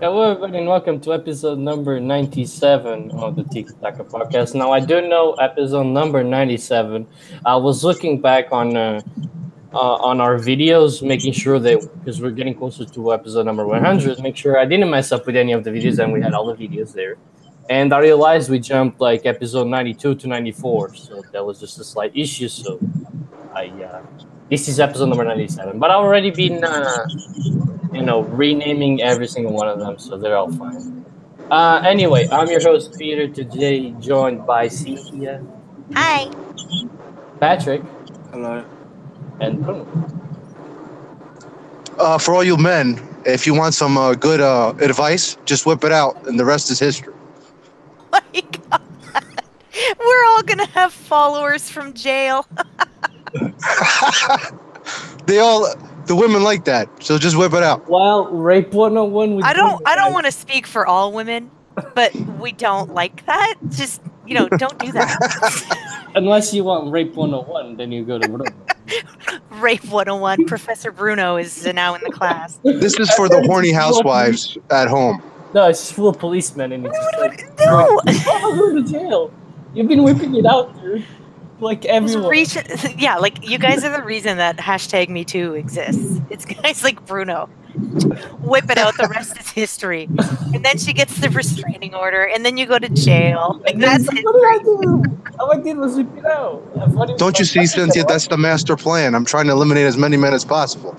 Hello, everybody, and welcome to episode number 97 of the Tiki Taka podcast. Now, I do know episode number 97. I was looking back on our videos, making sure that because we're getting closer to episode number 100, make sure I didn't mess up with any of the videos, and we had all the videos there. And I realized we jumped like episode 92 to 94, so that was just a slight issue. So this is episode number 97, but I've already been renaming every single one of them, so they're all fine. Anyway, I'm your host Peter. Today, joined by Cynthia, Hi. Patrick, Hello. and Bruno. For all you men, if you want some good advice, just whip it out, and the rest is history. My God. We're all gonna have followers from jail. The women like that, so just whip it out. Well, rape 101 with I don't want to speak for all women, but we don't like that. Just don't do that. Unless you want rape 101, then you go to Bruno. Rape 101. Professor Bruno is now in the class. This is for the horny housewives at home. No, it's just full of policemen, and it's just like, No. oh, go to jail. You've been whipping it out, dude. Like everyone. Yeah, like you guys are the reason that #MeToo exists. It's guys like Bruno. Whip it out, the rest is history. And then she gets the restraining order, and then you go to jail. Like, that's What history. did I do? All I did was whip it out. Don't you see, Cynthia? That's the master plan. I'm trying to eliminate as many men as possible.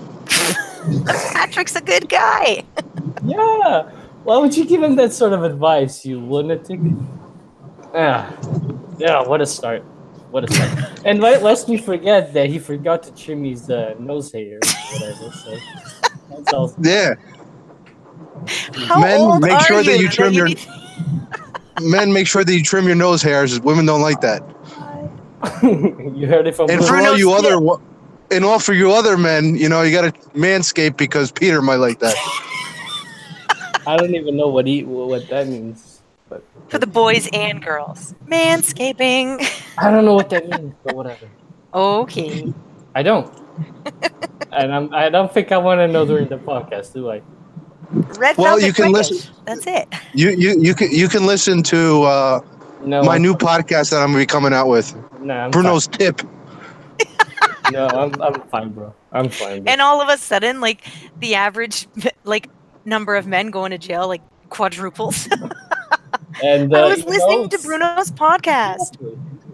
Patrick's a good guy. Yeah. Why would you give him that sort of advice, you lunatic? Yeah. What a start. What a start. And lest we forget that he forgot to trim his nose hair or whatever. So that's all. Yeah. How Men, old make are sure that you you trim your need- men. Make sure that you trim your nose hairs. Women don't like that. You heard it from And for Bruno. all you Bruno's other, for you other men, you got to manscape because Peter might like that. I don't even know what that means. But For the boys and girls. Manscaping. I don't know what that means, but whatever. Okay. I don't. And I don't think I want to know during the podcast, do I? Red Well, velvet you can British. listen- That's it. You can listen to No. my new podcast that I'm gonna be coming out with. Nah, I'm Bruno's tip. fine. No, I'm fine, bro. I'm fine. Bro. And all of a sudden, like, the average number of men going to jail quadruples. And I was you know, listening to Bruno's podcast.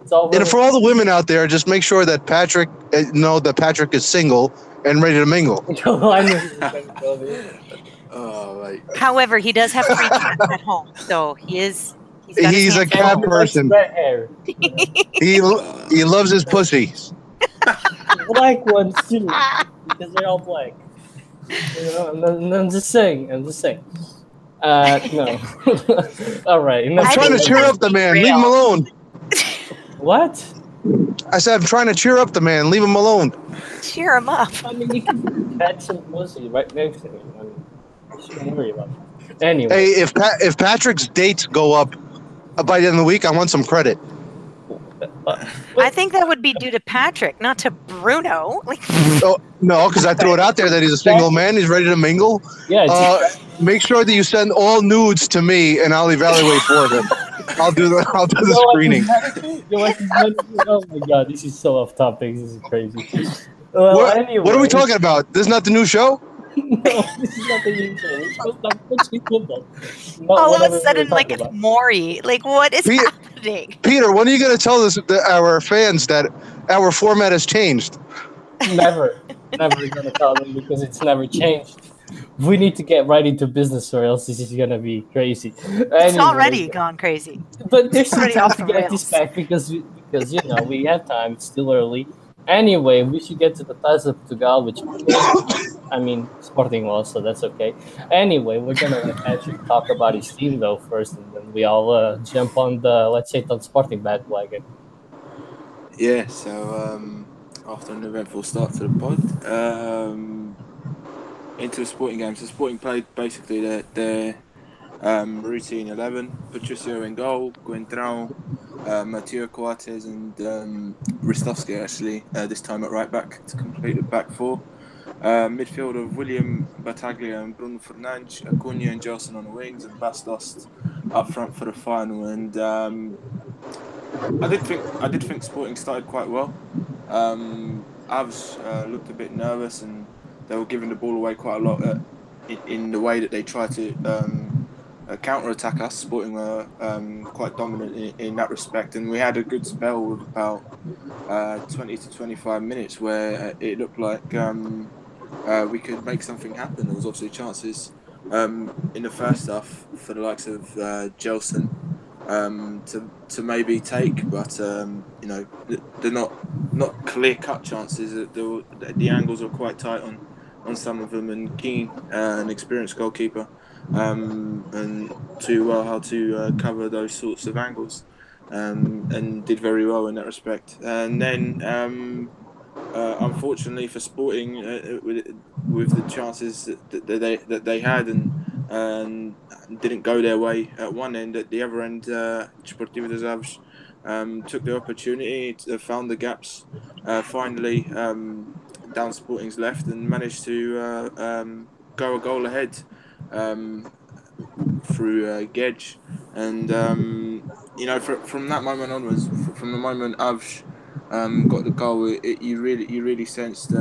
It's all And for all the women out there, just make sure that Patrick is single and ready to mingle. I knew he was gonna go there. Oh, right. However, he does have 3 cats at home, so he's got his He's a hands cat full. person. Red hair. He loves his pussy. Black ones too, because they're all black. I'm just saying. No. All right. I'm trying to think cheer that's up the man. real. Leave him alone. What? I said I'm trying to cheer up the man. Leave him alone. Cheer him up. I mean, you can catch some pussy right next to him. I mean, you shouldn't worry about it. Anyway. Hey, if Patrick's dates go up by the end of the week, I want some credit. I think that would be due to Patrick, not to Bruno. Like, Oh, no, because I threw it out there that he's a single man. He's ready to mingle. Yeah. It's, Make sure that you send all nudes to me, and I'll evaluate for him. I'll do the screening. Oh my god, this is so off topic. This is crazy. Well, What, anyway, what are we talking about? This is not the new show? No, this is not the new show. We're supposed to talk about football. Not all of whatever a we sudden, were like, talking it's about. Maury. Like, what is Pete- happening? Peter, when are you going to tell our fans that our format has changed? Never gonna tell them because it's never changed. We need to get right into business, or else this is gonna be crazy. It's already gone crazy. But there's some already time off to the get this rails. back because we have time. It's still early. Anyway, we should get to the Taça of Portugal, which I mean Sporting was, so that's okay. Anyway, we're gonna let Patrick talk about his team though first, and then we all jump on the Sporting bandwagon. Yeah, so after an eventful start to the pod, into the Sporting games. The Sporting played basically their routine 11. Patricio in goal, Guentrão, Mateo Coates and Ristovski actually, this time at right back to complete the back four. Midfield of William Battaglia and Bruno Fernandes, Acuna and Gelson on the wings, and Bastos up front for the final. And I did think Sporting started quite well. Avs looked a bit nervous, and they were giving the ball away quite a lot in the way that they tried to counter attack us. Sporting were quite dominant in that respect, and we had a good spell with about 20 to 25 minutes where it looked like we could make something happen. There was obviously chances in the first half for the likes of Gelson to maybe take, but they're not clear cut chances. The angles were quite tight on some of them, and Keane, an experienced goalkeeper, and too well how to cover those sorts of angles, and did very well in that respect. And then unfortunately for Sporting, with the chances that they had and didn't go their way at one end, at the other end, Desportivo de Aves took the opportunity, found the gaps, finally down Sporting's left, and managed to go a goal ahead um, through Gedge. And from that moment onwards, from the moment Avsh got the goal, you really sensed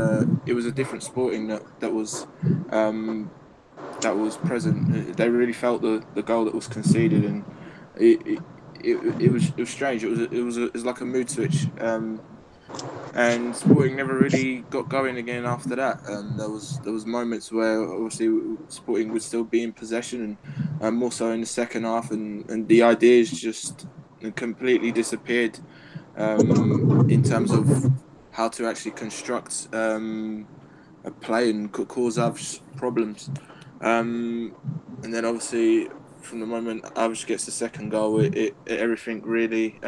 it was a different Sporting that was present. They really felt the goal that was conceded, and it was strange. It was like a mood switch. And Sporting never really got going again after that. There was moments where obviously Sporting would still be in possession, and more so in the second half, and the ideas just completely disappeared in terms of how to actually construct a play and cause Avs problems. And then obviously from the moment Avs gets the second goal, everything really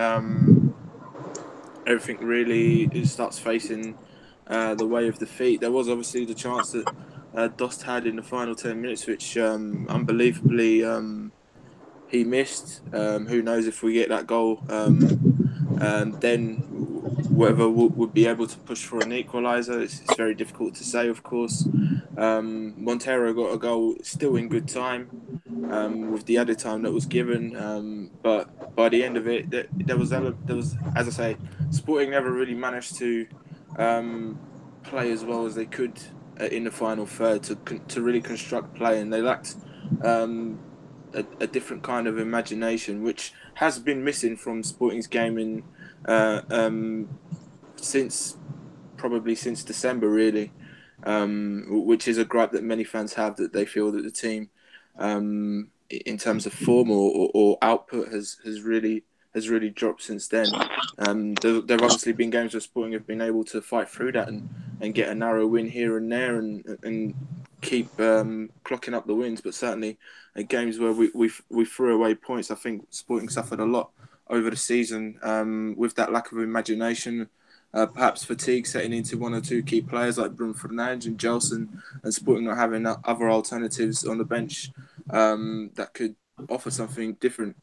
it starts facing the way of defeat. There was obviously the chance that Dost had in the final 10 minutes, which unbelievably he missed. Who knows if we get that goal? Then whether would be able to push for an equaliser, it's very difficult to say, of course. Montero got a goal still in good time with the added time that was given, but by the end of it, there was, as I say, Sporting never really managed to play as well as they could in the final third to really construct play, and they lacked a different kind of imagination, which has been missing from Sporting's game in since probably since December, really, which is a gripe that many fans have, that they feel that the team, in terms of form or output, has really dropped since then. There have obviously been games where Sporting have been able to fight through that and get a narrow win here and there and keep clocking up the wins, but certainly games where we threw away points. I think Sporting suffered a lot over the season with that lack of imagination. Perhaps fatigue setting into one or two key players like Bruno Fernandes and Gelson, and Sporting not having other alternatives on the bench that could offer something different.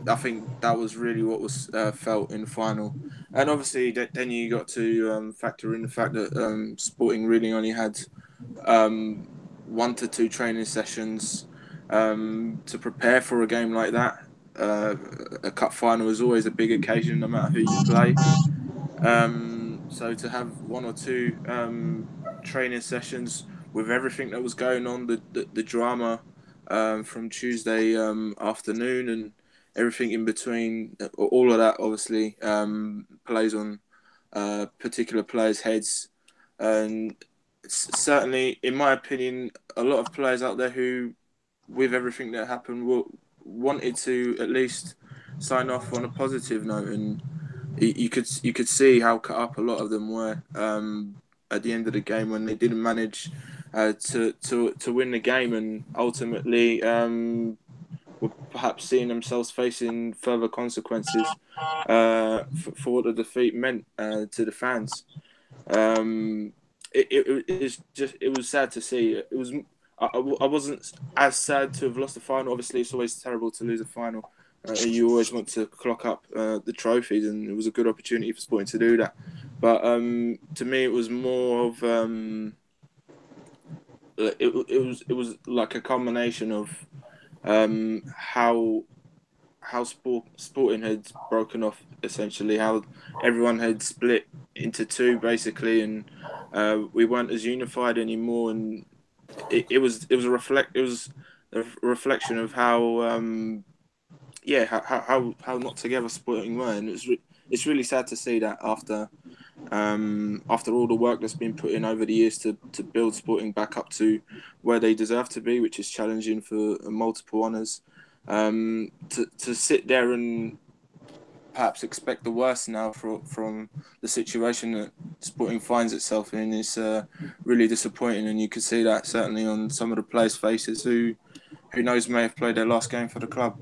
I think that was really what was felt in the final. And obviously, then you got to factor in the fact that Sporting really only had 1 to 2 training sessions to prepare for a game like that. A cup final is always a big occasion, no matter who you play. So to have 1 or 2 training sessions with everything that was going on, the drama from Tuesday afternoon and everything in between, all of that obviously plays on particular players' heads, and certainly, in my opinion, a lot of players out there who, with everything that happened, wanted to at least sign off on a positive note, and you could see how cut up a lot of them were at the end of the game when they didn't manage to win the game, and ultimately were perhaps seeing themselves facing further consequences for what the defeat meant to the fans. Um, it was sad to see. I wasn't as sad to have lost the final. Obviously, it's always terrible to lose a final. You always want to clock up the trophies, and it was a good opportunity for Sporting to do that. But to me, it was more of it was like a combination of how sporting had broken off, essentially how everyone had split into two basically, and we weren't as unified anymore, and it was a reflection of how how not together Sporting were, and it's really sad to see that after all the work that's been put in over the years to build Sporting back up to where they deserve to be, which is challenging for multiple honours. To sit there and perhaps expect the worst now from the situation that Sporting finds itself in is really disappointing, and you could see that certainly on some of the players' faces who knows may have played their last game for the club.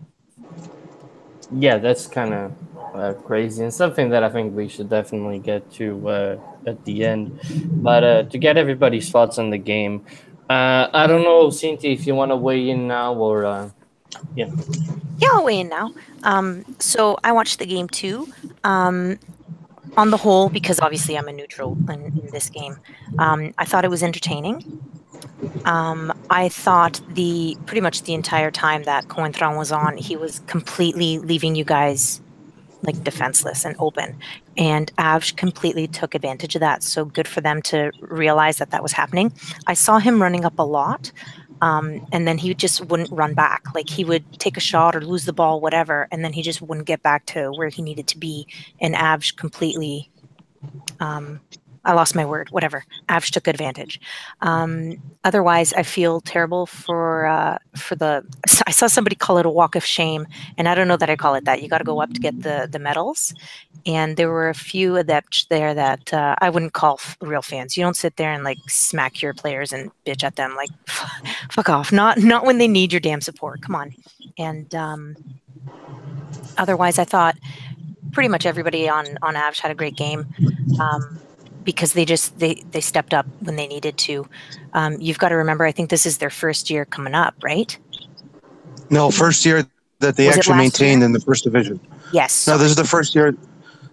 Yeah, that's kind of crazy, and something that I think we should definitely get to at the end. But to get everybody's thoughts on the game, I don't know, Cynthia, if you want to weigh in now or yeah. Yeah, I'll weigh in now. So I watched the game too. On the whole, because obviously I'm a neutral in this game, I thought it was entertaining. I thought pretty much the entire time that Cointran was on, he was completely leaving you guys like defenseless and open. And Avj completely took advantage of that. So good for them to realize that was happening. I saw him running up a lot. And then he just wouldn't run back. Like he would take a shot or lose the ball, whatever, and then he just wouldn't get back to where he needed to be. And Avj completely, I lost my word, whatever. Avj took advantage. Otherwise, I feel terrible for the. I saw somebody call it a walk of shame, and I don't know that I call it that. You got to go up to get the medals. And there were a few adepts there that I wouldn't call real fans. You don't sit there and like smack your players and bitch at them like, fuck off. Not when they need your damn support. Come on. And otherwise, I thought pretty much everybody on Avs had a great game because they stepped up when they needed to. You've got to remember, I think this is their first year coming up, right? No, first year that they actually maintained in the first division. Yes. No, this is the first year.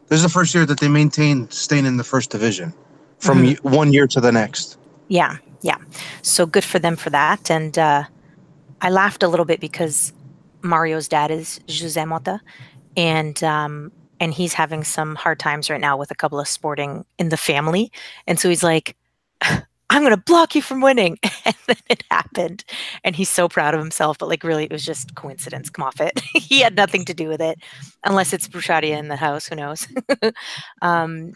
This is the first year that they maintained staying in the first division from 1 year to the next. Yeah. So good for them for that. And I laughed a little bit because Mario's dad is José Mota, and he's having some hard times right now with a couple of Sporting in the family. And so he's like, I'm going to block you from winning. And then it happened. And he's so proud of himself. But like, really, it was just coincidence. Come off it. He had nothing to do with it. Unless it's Bruchadia in the house. Who knows? And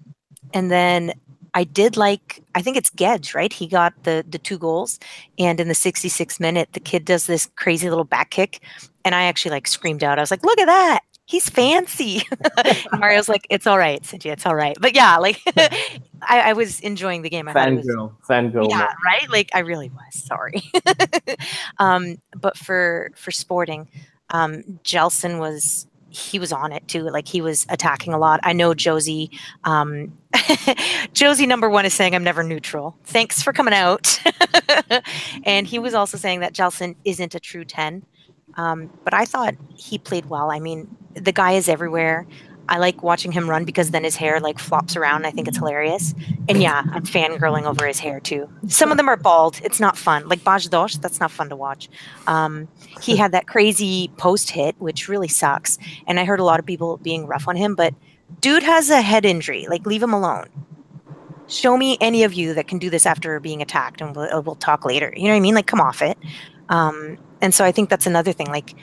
then I think it's Gedge, right? He got the 2 goals. And in the 66th minute, the kid does this crazy little back kick. And I actually like screamed out. I was like, look at that. He's fancy. And Mario's like, it's all right, Cynthia, it's all right. But yeah, like I was enjoying the game. Fangirl. Yeah, right? Like I really was, sorry. But for Sporting, Gelson was on it too. Like he was attacking a lot. I know Josie, Josie number 1 is saying I'm never neutral. Thanks for coming out. And he was also saying that Gelson isn't a true 10. But I thought he played well. I mean, the guy is everywhere. I like watching him run because then his hair like flops around. I think it's hilarious. And yeah, I'm fangirling over his hair too. Some of them are bald. It's not fun. Like Bajdosh, that's not fun to watch. He had that crazy post hit, which really sucks. And I heard a lot of people being rough on him, but dude has a head injury. Like leave him alone. Show me any of you that can do this after being attacked and we'll talk later. You know what I mean? Like come off it. And so I think that's another thing. Like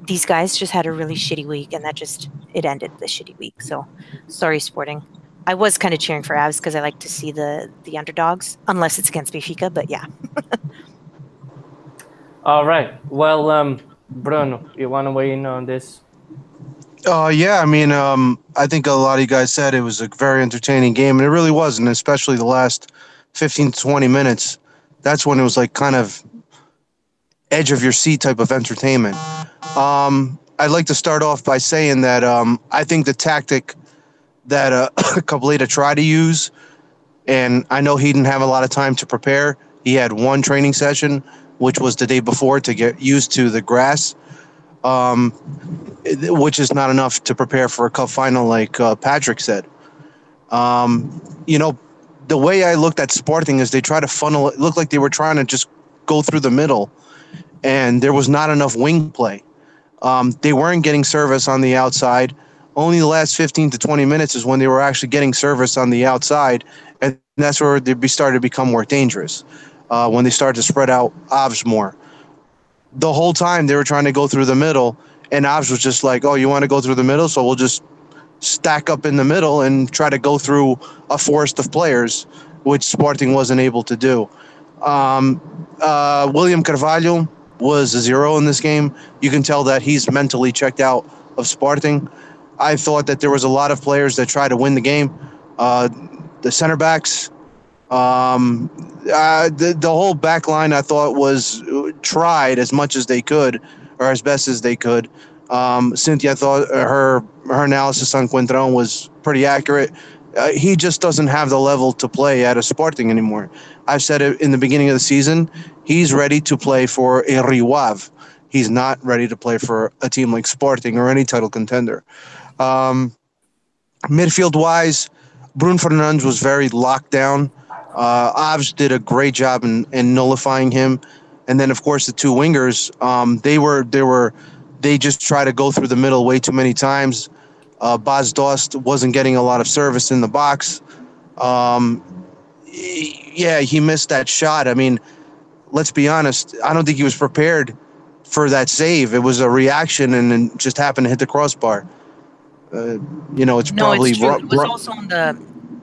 these guys just had a really shitty week, and it ended the shitty week. So sorry, Sporting. I was kind of cheering for Avs because I like to see the underdogs, unless it's against Benfica. But yeah. All right. Well, Bruno, you want to weigh in on this? Yeah, I mean, I think a lot of you guys said it was a very entertaining game, and it really was, and especially the last 15 to 20 minutes. That's when it was like kind of edge of your seat type of entertainment. I'd like to start off by saying that I think the tactic that Cableta tried to use, and I know he didn't have a lot of time to prepare. He had one training session, which was the day before to get used to the grass, which is not enough to prepare for a cup final, like Patrick said. The way I looked at Sporting is they try to funnel. It looked like they were trying to just go through the middle, and there was not enough wing play. They weren't getting service on the outside. Only the last 15 to 20 minutes is when they were actually getting service on the outside, and that's where they started to become more dangerous. When they started to spread out Avs more. The whole time they were trying to go through the middle, and Avs was just like, "Oh, you want to go through the middle? So we'll just stack up in the middle and try to go through a forest of players," which Sporting wasn't able to do. William Carvalho was a zero in this game. You can tell that he's mentally checked out of Sporting. I thought that there was a lot of players that tried to win the game. The center backs, the whole back line I thought was tried as much as they could, or as best as they could. Cynthia thought her analysis on Quintron was pretty accurate. He just doesn't have the level to play at a Sporting anymore. I've said it in the beginning of the season. He's ready to play for a Rio Ave. He's not ready to play for a team like Sporting or any title contender. Midfield-wise, Bruno Fernandes was very locked down. Avs did a great job in nullifying him. And then, of course, the two wingers, they just try to go through the middle way too many times. Bas Dost wasn't getting a lot of service in the box. He missed that shot. I mean, let's be honest. I don't think he was prepared for that save. It was a reaction, and it just happened to hit the crossbar. It's probably... It's true. It was also on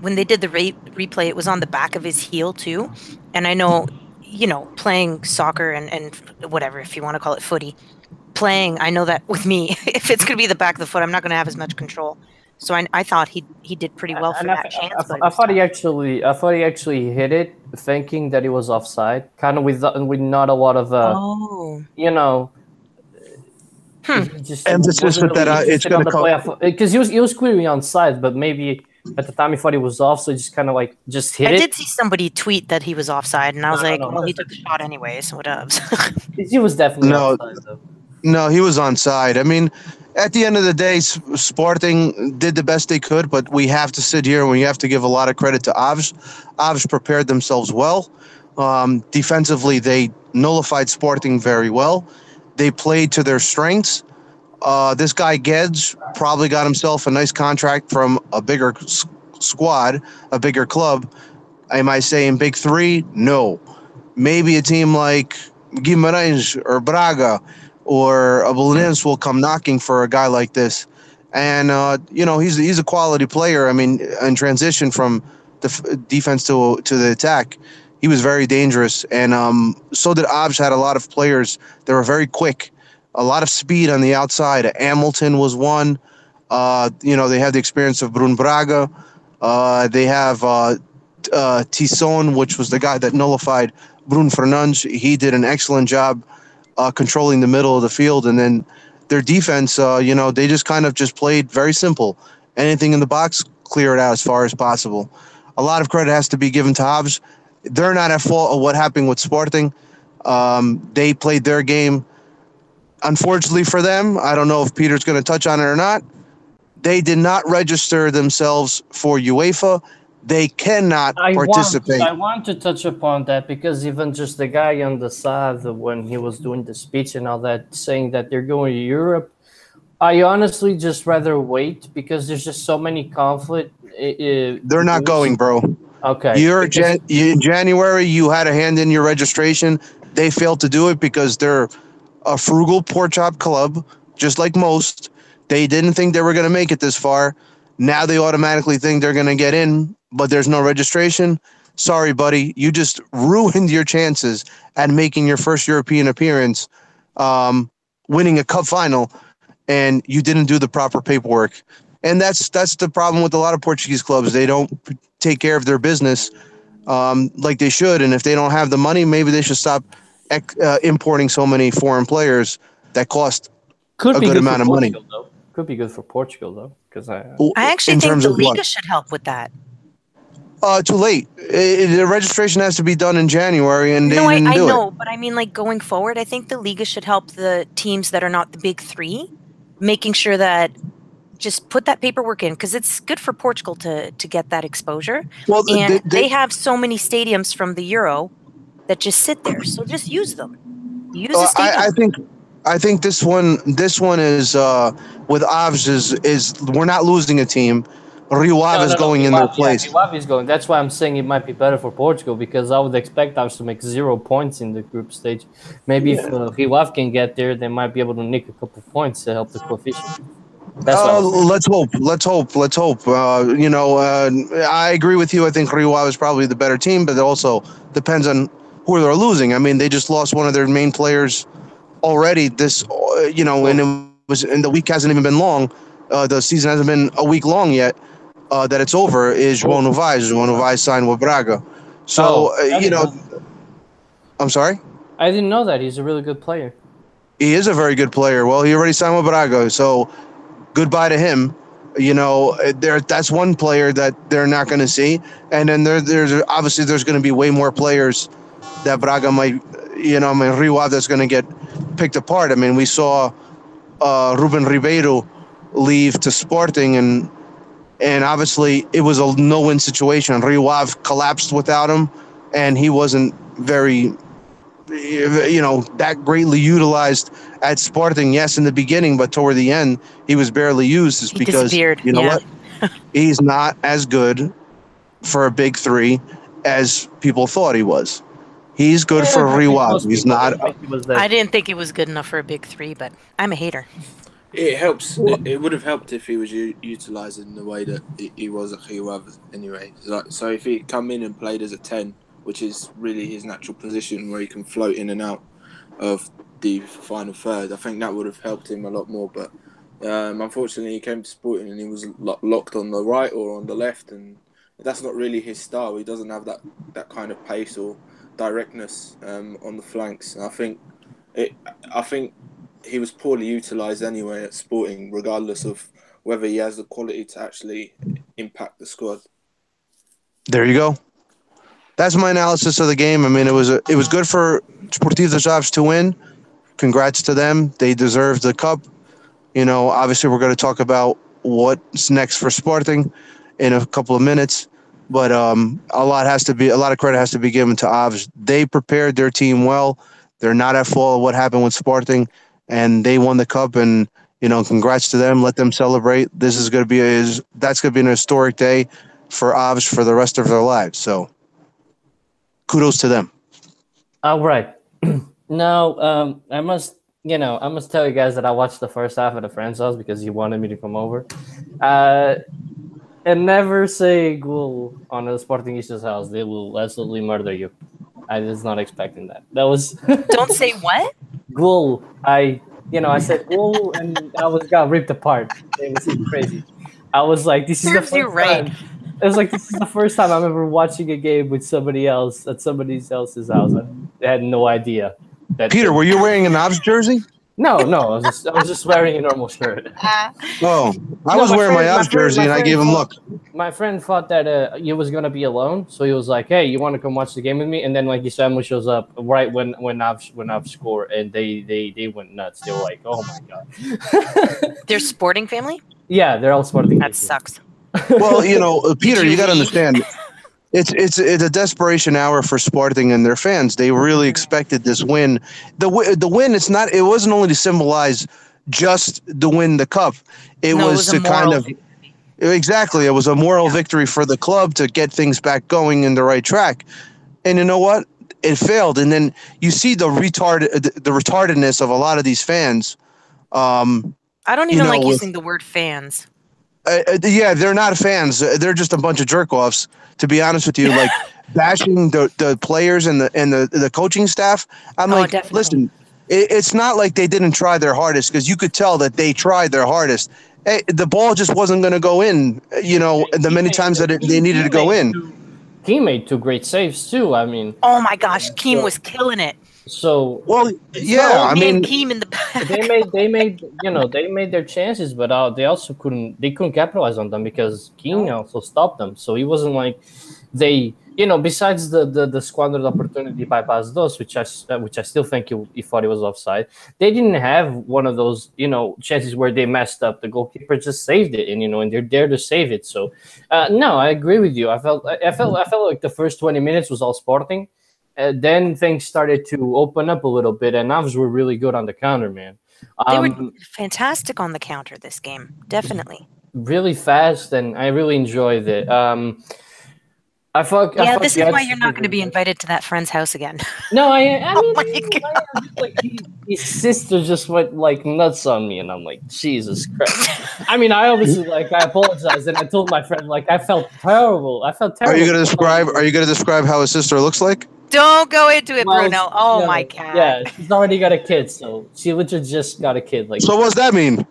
when they did the replay, it was on the back of his heel too. And I know, playing soccer and whatever, if you want to call it footy, I know that with me, if it's going to be the back of the foot, I'm not going to have as much control. So I thought he did pretty well for that chance. I thought he actually hit it, thinking that it was offside, kind of with not a lot of emphasis with that. It's going to come because he was clearly onside, but maybe at the time he thought he was off, so he just kind of hit it. I did see somebody tweet that he was offside, and I was well, he took the shot anyway, so what up? He was definitely offside, though. No, he was onside. I mean, at the end of the day, Sporting did the best they could, but we have to sit here and we have to give a lot of credit to Avs. Avs prepared themselves well. Defensively, they nullified Sporting very well. They played to their strengths. This guy Gedge probably got himself a nice contract from a bigger squad, a bigger club. Am I saying big three? No. Maybe a team like Guimarães or Braga or a Belenenses will come knocking for a guy like this. And, he's a quality player. I mean, in transition from the defense to the attack, he was very dangerous. And so did Avs. Had a lot of players that were very quick, a lot of speed on the outside. Hamilton was one. They have the experience of Bruno Braga. They have Tisson, which was the guy that nullified Bruno Fernandes. He did an excellent job controlling the middle of the field. And then their defense, they just kind of just played very simple. Anything in the box, clear it out as far as possible. A lot of credit has to be given to Avs. They're not at fault of what happened with Sporting. They played their game. Unfortunately for them, I don't know if Peter's going to touch on it or not, they did not register themselves for UEFA. They cannot participate. I want to touch upon that because even just the guy on the side, when he was doing the speech and all that, saying that they're going to Europe, I honestly just rather wait because there's just so many conflict. They're not going, bro. Okay. In January, you had to hand in your registration. They failed to do it because they're a frugal pork chop club, just like most. They didn't think they were going to make it this far. Now they automatically think they're going to get in, but there's no registration. Sorry, buddy. You just ruined your chances at making your first European appearance, winning a cup final, and you didn't do the proper paperwork. And that's the problem with a lot of Portuguese clubs. They don't take care of their business like they should. And if they don't have the money, maybe they should stop importing so many foreign players that cost a good amount of money. Though. Could be good for Portugal, though. Because I actually think the Liga should help with that. Too late. The registration has to be done in January, and they didn't do it. I know, but I mean, going forward, I think the Liga should help the teams that are not the big three, making sure that just put that paperwork in, because it's good for Portugal to get that exposure. Well, and they have so many stadiums from the Euro that just sit there. So just use them. Use the stadium. I think this one is with Avs is we're not losing a team. Rio Ave is going in their place. Rio Ave is going. That's why I'm saying it might be better for Portugal, because I would expect Avs to make 0 points in the group stage. Maybe if Rio Ave can get there, they might be able to nick a couple points to help the coefficient. That's what let's hope. I agree with you. I think Rio Ave is probably the better team, but it also depends on who they're losing. I mean, they just lost one of their main players already. And the week hasn't even been long. The season hasn't been a week long yet. That it's over is João Novaes. João Novaes signed with Braga. So I'm sorry. I didn't know that. He's a really good player. He is a very good player. Well, he already signed with Braga, so goodbye to him. That's one player that they're not going to see, and then there's obviously there's going to be way more players that Braga might, Rio Ave that's going to get picked apart. I mean, we saw Ruben Ribeiro leave to Sporting, and obviously it was a no-win situation. Rio Ave collapsed without him, and he wasn't very, that greatly utilized at Sporting. Yes, in the beginning, but toward the end, he was barely used. It's because disappeared. You know what? He's not as good for a big three as people thought he was. He's good for Rio Ave. He's not. I didn't think he was good enough for a big three, but I'm a hater. It helps. It would have helped if he was utilised in the way that he was at Rio Ave anyway. So if he come in and played as a 10, which is really his natural position where he can float in and out of the final third, I think that would have helped him a lot more. But unfortunately, he came to Sporting and he was locked on the right or on the left, and that's not really his style. He doesn't have that kind of pace or directness on the flanks. And I think he was poorly utilised anyway at Sporting, regardless of whether he has the quality to actually impact the squad. There you go. That's my analysis of the game. I mean, it was good for Sportivo Chaves to win. Congrats to them. They deserve the cup. Obviously we're going to talk about what's next for Sporting in a couple of minutes, but a lot of credit has to be given to Avs. They prepared their team well. They're not at fault of what happened with Sporting, and they won the cup. And congrats to them. Let them celebrate. This is going to be an historic day for Avs for the rest of their lives. So kudos to them. All right. Now, I must tell you guys that I watched the first half of the friend's house because he wanted me to come over. And never say ghoul on a Sportingista's house. They will absolutely murder you. I was not expecting that. That was Don't say what? ghoul. I said ghoul and I got ripped apart. It was crazy. I was like, this is the first time. It was like, this is the first time I'm ever watching a game with somebody else at somebody else's house. I had no idea. Peter, were you wearing an Avs jersey? No. I was just wearing a normal shirt. I was wearing my Avs jersey, and I gave him look. My friend thought that he was gonna be alone, so he was like, "Hey, you want to come watch the game with me?" And then like his family shows up right when Avs score, and they went nuts. They were like, "Oh my god!" They're Sporting family? Yeah, they're all Sporting. That sucks. Well, Peter, you got to understand. It's a desperation hour for Sporting and their fans. They really expected this win. The win. It wasn't only to symbolize just to win the cup. It was to kind of exactly. It was a moral victory for the club to get things back going in the right track. And you know what? It failed. And then you see the retardedness of a lot of these fans. I don't even like using the word fans. Yeah, they're not fans. They're just a bunch of jerk-offs, to be honest with you. Like bashing the players and the coaching staff. I'm like, definitely. Listen, it's not like they didn't try their hardest, because you could tell that they tried their hardest. Hey, the ball just wasn't going to go in. The many times that they needed to go in. He made 2 great saves too. I mean, oh my gosh, Keem was killing it. So I mean, Keem in the back. they made their chances, but they also couldn't capitalize on them because Keem also stopped them. So it wasn't like they, besides the squandered opportunity by Paz Dos, which I still think he thought it was offside. They didn't have one of those chances where they messed up. The goalkeeper just saved it, and they're there to save it. So no, I agree with you. I felt like the first 20 minutes was all Sporting. then things started to open up a little bit, and Avs were really good on the counter, man. They were fantastic on the counter this game, definitely. Really fast, and I really enjoyed it. This is why you're not going to be invited to that friend's house again. No, I mean, Oh my like, his sister just went like nuts on me, and I'm like, Jesus Christ. I mean, I obviously I apologized, and I told my friend I felt terrible. I felt terrible. Are you gonna describe how his sister looks like? Don't go into it, Bruno. Oh my God. Yeah, she's already got a kid, so she literally just got a kid. Like, so what's that mean?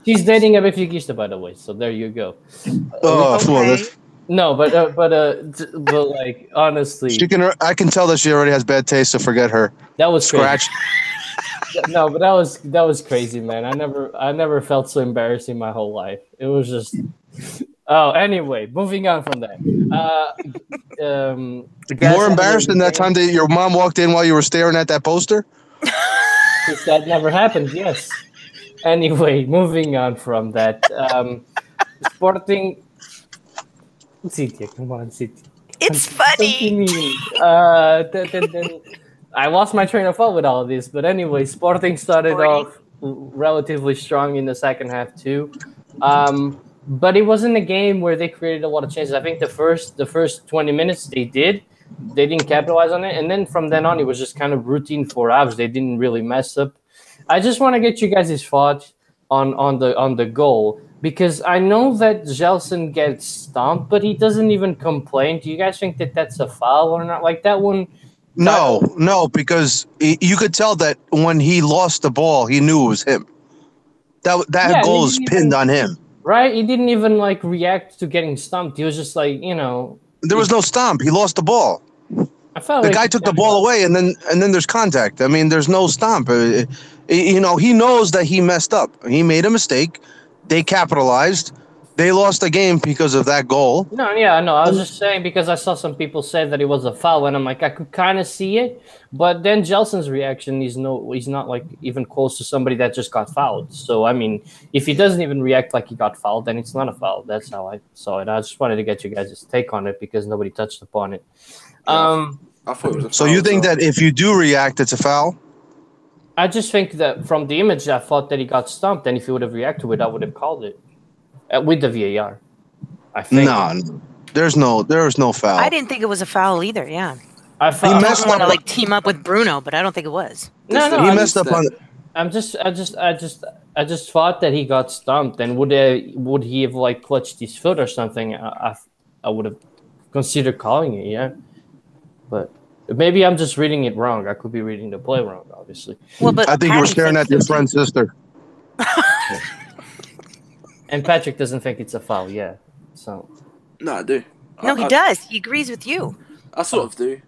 She's dating a Benfiquista, by the way. So there you go. Okay. No, but like honestly, I can tell that she already has bad taste. So forget her. That was scratched. No, but that was crazy, man. I never felt so embarrassing my whole life. It was just. Oh, anyway, moving on from that. More embarrassed than that time that your mom walked in while you were staring at that poster? That never happened, yes. Anyway, moving on from that. Sporting... Cynthia, come on, Cynthia. It's funny. Then I lost my train of thought with all of this. But anyway, Sporting started off relatively strong in the second half too. But it wasn't a game where they created a lot of chances. I think the first 20 minutes they didn't capitalize on it, and then from then on it was just kind of routine for Avs. They didn't really mess up. I just want to get you guys' thoughts on the goal, because I know that Gelson gets stomped, but he doesn't even complain. Do you guys think that that's a foul or not? Like that one. No, because you could tell that when he lost the ball, he knew it was him. That goal is pinned on him. Right? He didn't even react to getting stumped. He was just There was no stomp. He lost the ball. I felt the guy took the ball away, and then there's contact. I mean, there's no stomp. He knows that he messed up. He made a mistake. They capitalized. They lost the game because of that goal. No, I was just saying because I saw some people say that it was a foul, and I'm like, I could kind of see it, but then Gelson's reaction, he's not even close to somebody that just got fouled. So I mean, if he doesn't even react like he got fouled, then it's not a foul. That's how I saw it. I just wanted to get you guys' take on it because nobody touched upon it. I thought it was a foul. So you think that if you do react, it's a foul? I just think that from the image, I thought that he got stumped, and if he would have reacted to it, I would have called it. With the VAR, I think. No, there was no foul. I didn't think it was a foul either. Yeah, I don't want to team up with Bruno, but I don't think it was. No, he messed up on. I just thought that he got stumped, and would he have clutched his foot or something? I would have considered calling it, yeah. But maybe I'm just reading it wrong. I could be reading the play wrong, obviously. Well, but I think you were staring at your friend's sister. And Patrick doesn't think it's a foul, yeah. So. No, I do. No, he does. He agrees with you. I sort of do.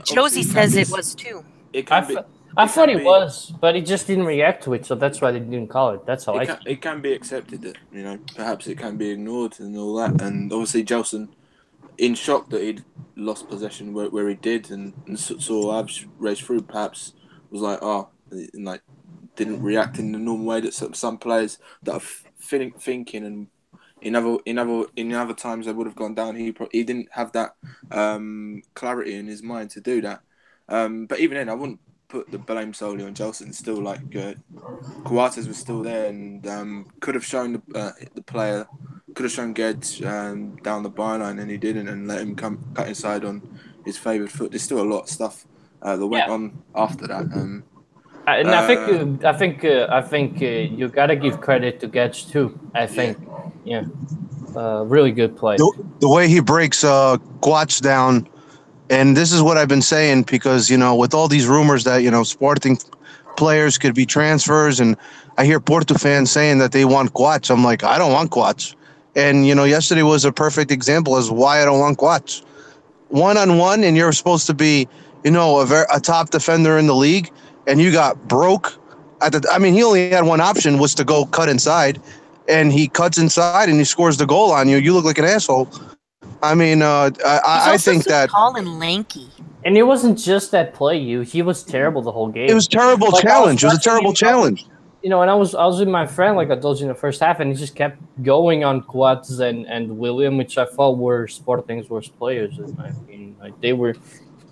Josie says it was too. I thought it was, but he just didn't react to it, so that's why they didn't call it. That's how it can be accepted that perhaps it can be ignored and all that, and obviously Gelson, in shock that he'd lost possession where he did, and saw Abs race through, perhaps was didn't react in the normal way that some players that are thinking, and in other times they would have gone down. He didn't have that clarity in his mind to do that. But even then, I wouldn't put the blame solely on Gelson. Still, Coates was still there and could have shown the player, could have shown Gedge down the byline, and he didn't, and let him cut inside on his favoured foot. There's still a lot of stuff that went on after that. And I think you gotta give credit to Gedge too. I think, really good play. The way he breaks Coates down, and this is what I've been saying because with all these rumors that Sporting players could be transfers, and I hear Porto fans saying that they want Coates. I'm like, I don't want Coates, and yesterday was a perfect example as why I don't want Coates. 1-on-1, and you're supposed to be a top defender in the league. And you got broke he only had one option, was to go cut inside, and he cuts inside and he scores the goal on you. You look like an asshole. I mean, I think that tall and lanky. And it wasn't just that play. He was terrible the whole game. It was terrible challenge. It was a terrible challenge. and I was with my friend, like I told you in the first half, and he just kept going on Quats and William, which I thought were Sporting's worst players in my opinion. Like they were.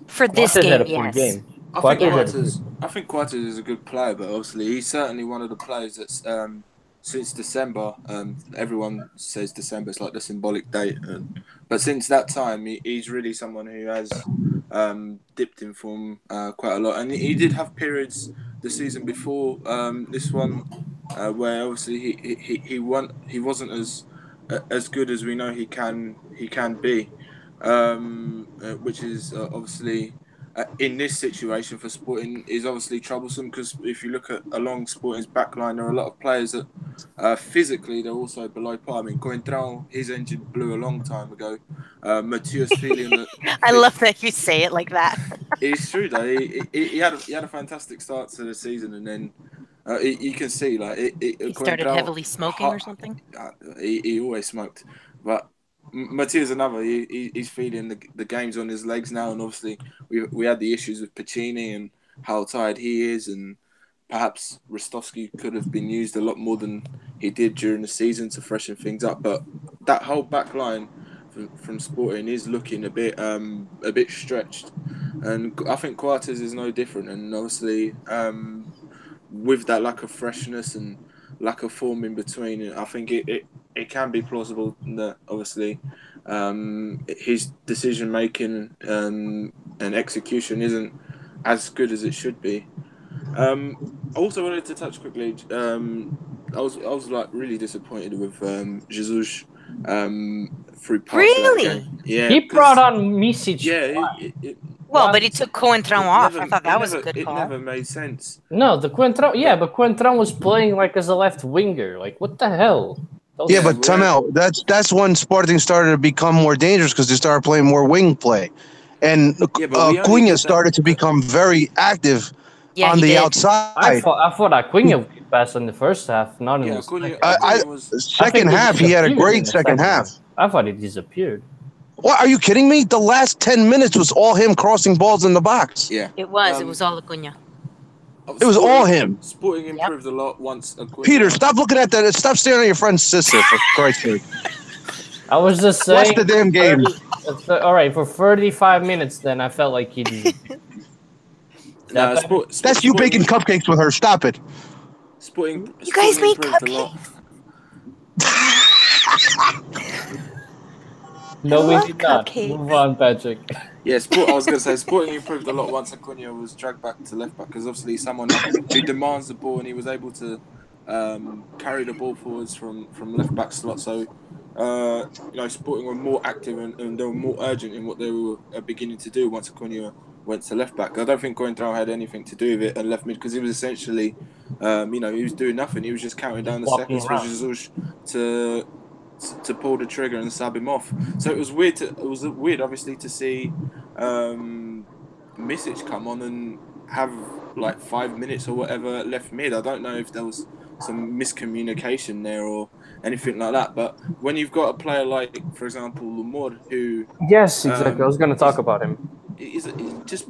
For this Quats had a game, poor yes. game. Quats had a poor. I think Quarters is a good player, but obviously he's certainly one of the players that's since December. Everyone says December is like the symbolic date, but since that time, he's really someone who has dipped in form quite a lot, and he did have periods the season before this one where obviously he wasn't as good as we know he can be, which is obviously in this situation for Sporting is obviously troublesome because if you look at along Sporting's backline, there are a lot of players that physically they're also below par. I mean, Coentrão, his engine blew a long time ago. Matthias Filion, I love that you say it like that. it's true though. He had a fantastic start to the season, and then you can see like He started heavily smoking or something. He always smoked, but Matthias another. He's feeling the game's on his legs now, and obviously we had the issues with Pacini and how tired he is, and perhaps Rostovsky could have been used a lot more than he did during the season to freshen things up. But that whole back line from Sporting is looking a bit stretched, and I think Quartes is no different. And obviously, with that lack of freshness and lack of form in between, I think it can be plausible that obviously his decision making and execution isn't as good as it should be. I also wanted to touch quickly. I was like really disappointed with Jesus through parts of that Really? game. Yeah, He brought on Misic. Yeah, Well, but he took Coentrão off. I thought that was a never, good it call. never made sense. No, the Coentrão. Yeah, but Coentrão was playing like as a left winger. Like what the hell? Yeah, but time out. That's when Sporting started to become more dangerous because they started playing more wing play, and Cunha started to become very active on the outside. I thought Acuna would pass in the first half, not in the second half. He had a great second half. I thought he disappeared. What, are you kidding me? The last 10 minutes was all him crossing balls in the box. Yeah, it was. It was all Acuna. It was all him. Sporting improved a lot once. Peter, stop looking at that. Stop staring at your friend's sister, for Christ's sake. I was just saying. Watch the damn game. All right, for 35 minutes, then I felt like he did. That's you baking cupcakes with her. Stop it. Sporting. You guys make cupcakes. No, we did not. Move on, Patrick. Yeah, I was going to say, Sporting improved a lot once Acuna was dragged back to left back because obviously someone who demands the ball and he was able to carry the ball forwards from left back slot. So, Sporting were more active and they were more urgent in what they were beginning to do once Acuna went to left back. I don't think Coentrão had anything to do with it and left mid because he was essentially, he was doing nothing. He was just counting down the seconds for Jesus to pull the trigger and sub him off. So it was weird. It was weird, obviously, to see Misic come on and have like 5 minutes or whatever left mid. I don't know if there was some miscommunication there or anything like that. But when you've got a player like, for example, Lumor, who yes, exactly. I was going to talk about him. Just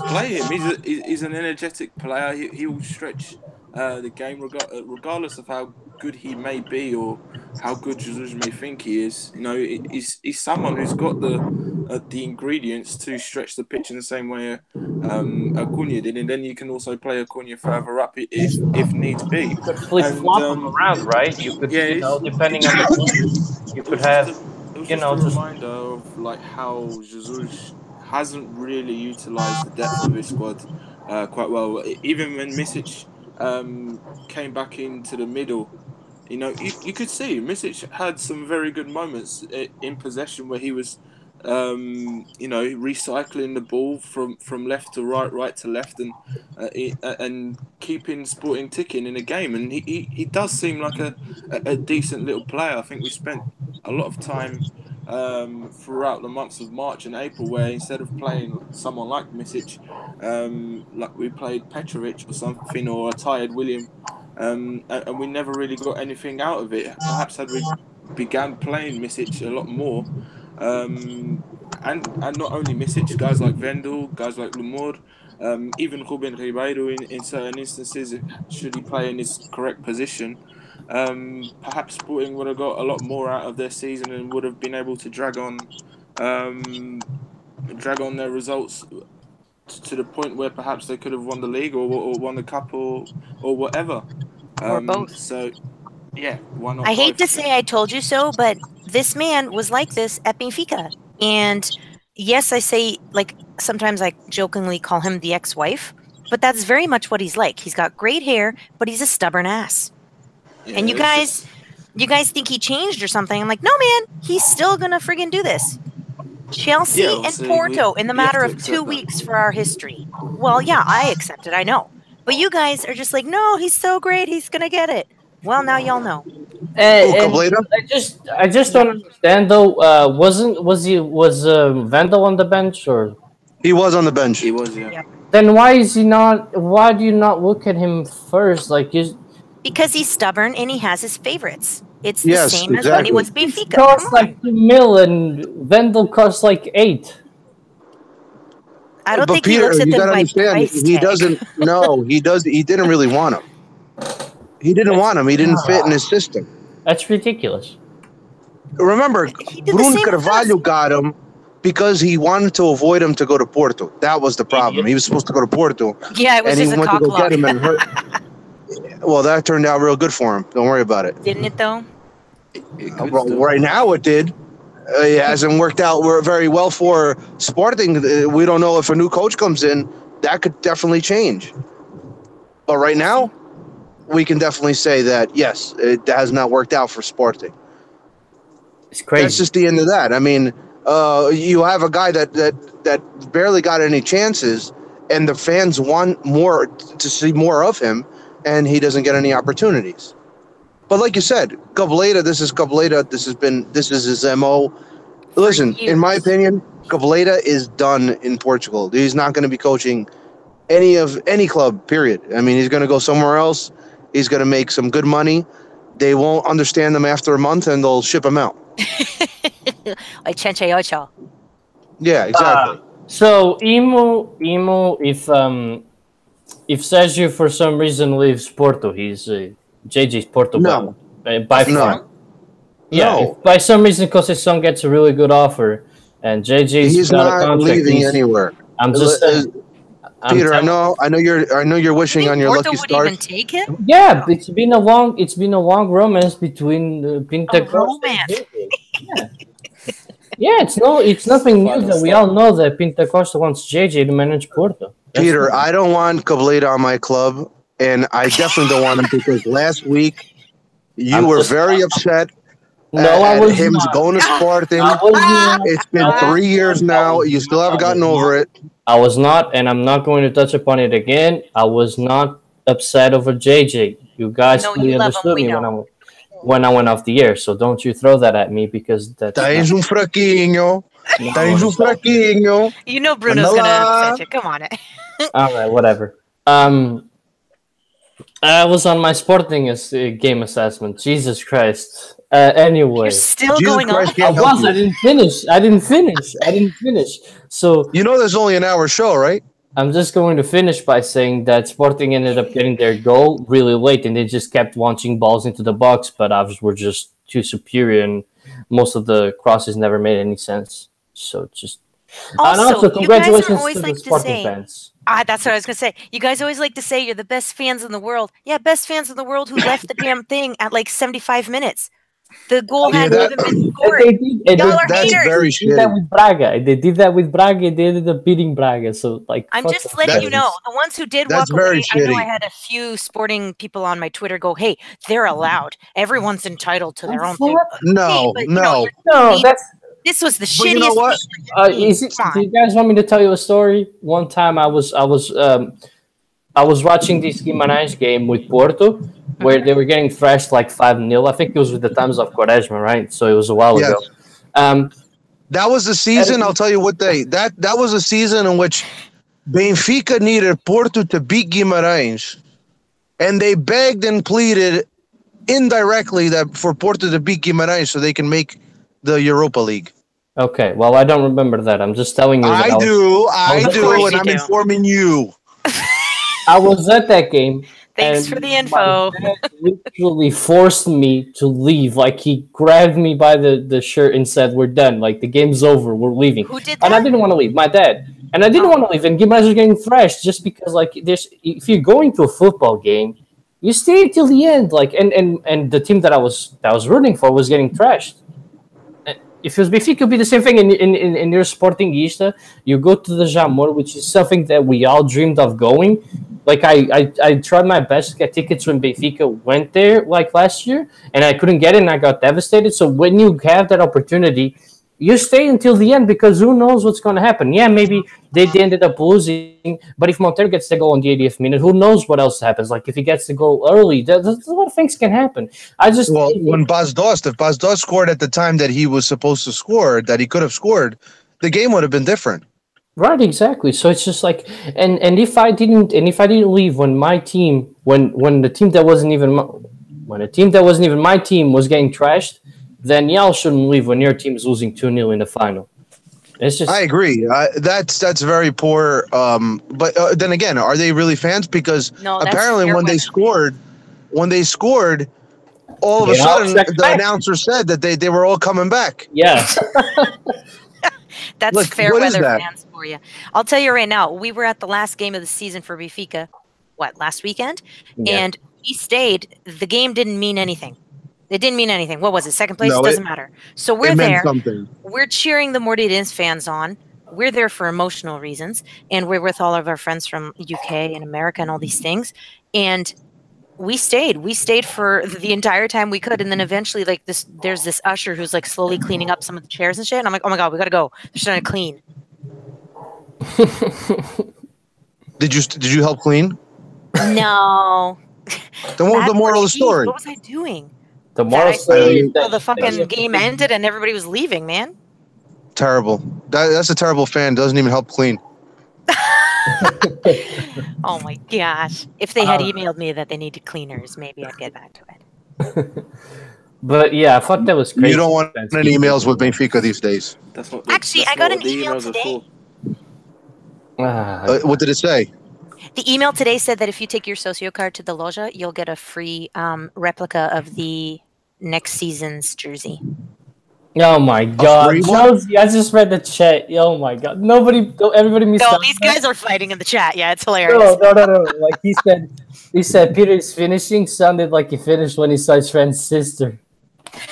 play him. He's an energetic player. He will stretch the game regardless of how good he may be or how good Jesus may think he is. He's someone who's got the ingredients to stretch the pitch in the same way Acuna did, and then you can also play Acuna further up if needs be. You could flip-flop him around, right? You could, depending on the player, you could have, just a reminder of like how Jesus hasn't really utilised the depth of his squad quite well. Even when Misic came back into the middle, you could see Misic had some very good moments in possession where he was, recycling the ball from left to right to left, and keeping Sporting ticking in a game. And he does seem like a decent little player. I think we spent a lot of time throughout the months of March and April where instead of playing someone like Misic, like we played Petrovic or something, or a tired William, and we never really got anything out of it. Perhaps had we began playing Misic a lot more, and not only Misic, guys like Vendel, guys like Lumor, Even Ruben Ribeiro, in certain instances, should he play in his correct position, perhaps Sporting would have got a lot more out of their season and would have been able to drag on their results to the point where perhaps they could have won the league or won the cup or whatever. Or both. So, yeah, why not I hate both? to say I told you so, but this man was like this at Benfica. And yes, I say, like, sometimes I jokingly call him the ex-wife, but that's very much what he's like. He's got great hair, but he's a stubborn ass. Yeah, And you it's guys think he changed or something. I'm like, no, man, he's still gonna friggin' do this. Chelsea and obviously, Porto in the we have matter to of accept 2 that. weeks for our history. Well, yeah, I accept it, I know. But you guys are just like, no, he's so great, he's gonna get it. Well, now y'all know. And Cableta? I just don't understand though. Was Vandal on the bench, or He was on the bench. He was, yeah. Yeah. then why is he not? Why do you not look at him first? Like you Because he's stubborn and he has his favorites. It's the Yes, same as when he exactly. was Benfica. costs Come on. like 2 mil and Vandal costs like 8. I don't But think he Peter, looks at you them gotta by understand, price he tag. doesn't. No, he does. He didn't really want him. He didn't want him. He didn't fit in his system. That's ridiculous. Remember, He did the Bruno same with us. Carvalho got him because he wanted to avoid him to go to Porto. That was the problem. Idiot. He was supposed to go to Porto, Yeah, it was and he just a went to cock go get block. him and hurt. Well, that turned out real good for him. Don't worry about it. Didn't it though? It could Well, still. right now it did. It hasn't worked out very well for Sporting. We don't know if a new coach comes in. That could definitely change. But right now, we can definitely say that, yes, it has not worked out for Sporting. It's crazy. That's just the end of that. I mean, you have a guy that barely got any chances, and the fans want more to see more of him, and he doesn't get any opportunities. But like you said, Cableta, this is Cableta. This is his MO. Listen, in my years. opinion, Cableta is done in Portugal. He's not going to be coaching any club. Period. I mean, he's going to go somewhere else. He's going to make some good money. They won't understand him after a month, and they'll ship him out. Like Chenche Ocho. Yeah, exactly. So Emo, if Sergio for some reason leaves Porto, he's JJ's Porto No. by No. far. Yeah, No. if by some reason Conceição gets a really good offer and JJ's He's got a not contract, leaving anywhere. I'm just saying. Peter, I know you're wishing on your Porto lucky would stars. even take him? Yeah, it's been a long romance between Pinta A Costa and romance. JJ. Yeah. Yeah, it's nothing new that we all know that Pinta Costa wants JJ to manage Porto. That's Peter, not- I don't want Cableta on my club, and I definitely don't want him because last week you I'm were just- very upset no, I at was him not. going to Sporting. I was not. It's been 3 years now. You still haven't gotten over it. I was not, and I'm not going to touch upon it again. I was not upset over JJ. You guys No, fully you love him, understood we me know. when I went off the air. So don't you throw that at me because that's Tens fraquinho. Tens fraquinho. You know Bruno's gonna Mandala. upset you. Come on. all right. Whatever. I was on my Sporting game assessment. Jesus Christ. Anyway, You're still Jesus going Christ, on. can't I help was. you. I didn't finish. So You know there's only an hour show, right? I'm just going to finish by saying that Sporting ended up getting their goal really late, and they just kept launching balls into the box, but ours were just too superior, and most of the crosses never made any sense. So just and also You guys are congratulations always to the like to Sporting say, fans. that's what I was gonna say. You guys always like to say you're the best fans in the world. Yeah, best fans in the world who left the damn thing at like 75 minutes. The goal Yeah, hadn't that- even been And scored. they did, and Y'all are That's haters. very they did that shitty. with Braga. They did that with Braga. and They ended up beating Braga. So like, I'm fuck just those letting guys. you know. The ones who did That's walk very away, I know I shitty. had a few sporting people on my Twitter go, hey, they're allowed. Everyone's entitled to their own thing. What? No, Hey, but, no. No, we- that's. This was the But you know shittiest what? team. Is it, Come do on. you guys want me to tell you a story? One time I was watching this Guimarães game with Porto, where they were getting thrashed like 5-0. I think it was with the times of Quaresma, right? So it was a while Yes. ago. That was the season. I'll tell you what that was a season in which Benfica needed Porto to beat Guimarães, and they begged and pleaded indirectly that for Porto to beat Guimarães so they can make the Europa League. Okay, well, I don't remember that. I'm just telling you that I do, I Of do, course and you I'm do. informing you. I was at that game, Thanks for and the my info. dad literally forced me to leave. Like he grabbed me by the shirt and said, "We're done. Like the game's over. We're leaving." Who did And I that? didn't want to leave. My dad. And I didn't Oh. want to leave. And Gimenez was getting thrashed just because, like, there's if you're going to a football game, you stay until the end. Like, and the team that I was rooting for was getting thrashed. If it was Benfica, it would be the same thing in your Sportingista. You go to the Jamor, which is something that we all dreamed of going. Like I tried my best to get tickets when Benfica went there like last year, and I couldn't get it, and I got devastated. So when you have that opportunity, you stay until the end because who knows what's going to happen? Yeah, maybe they ended up losing, but if Montero gets the goal in the 80th minute, who knows what else happens? Like if he gets the goal early, there's a lot of things can happen. I just Well, when if Bas Dost scored at the time that he was supposed to score, that he could have scored, the game would have been different. Right, exactly. So it's just like, and if I didn't leave when my team, when the team that wasn't even my, when a team that wasn't even my team was getting trashed, then y'all shouldn't leave when your team's losing 2-0 in the final. It's I just agree. That's very poor. But then again, are they really fans? Because No, that's apparently, fair when they scored, all of a they all sudden checked the back. announcer said that they were all coming back. Yeah. That's Look, fair what is weather that? fans for you. I'll tell you right now, we were at the last game of the season for Benfica, last weekend? Yeah. And we stayed. The game didn't mean anything. It didn't mean anything. What was it? Second place? No, Doesn't matter. So we're it meant there. something. We're cheering the Mordidins fans on. We're there for emotional reasons. And we're with all of our friends from UK and America and all these things. And we stayed. We stayed for the entire time we could. And then eventually, like there's this usher who's like slowly cleaning up some of the chairs and shit. And I'm like, oh my God, we gotta go. They're starting to clean. Did you help clean? No. Then what was the Bad moral of the Portuguese. story? What was I doing? The That moral I story stayed is till the that fucking game ended and everybody was leaving, man. Terrible. That's a terrible fan. Doesn't even help clean. Oh my gosh. If they had emailed me that they needed cleaners, maybe I'd get back to it. But yeah, I thought that was crazy. You don't want Fans any keep- emails with Benfica these days. That's what. Actually, that's I got not an what the email emails are today. for. What did it say? The email today said that if you take your socio card to the loja, you'll get a free replica of the next season's jersey. Oh my God, free one? Josie! I just read the chat. Oh my God, everybody missed No, out. these guys are fighting in the chat. Yeah, it's hilarious. No. Like he said Peter is finishing. Sounded like he finished when he saw his friend's sister.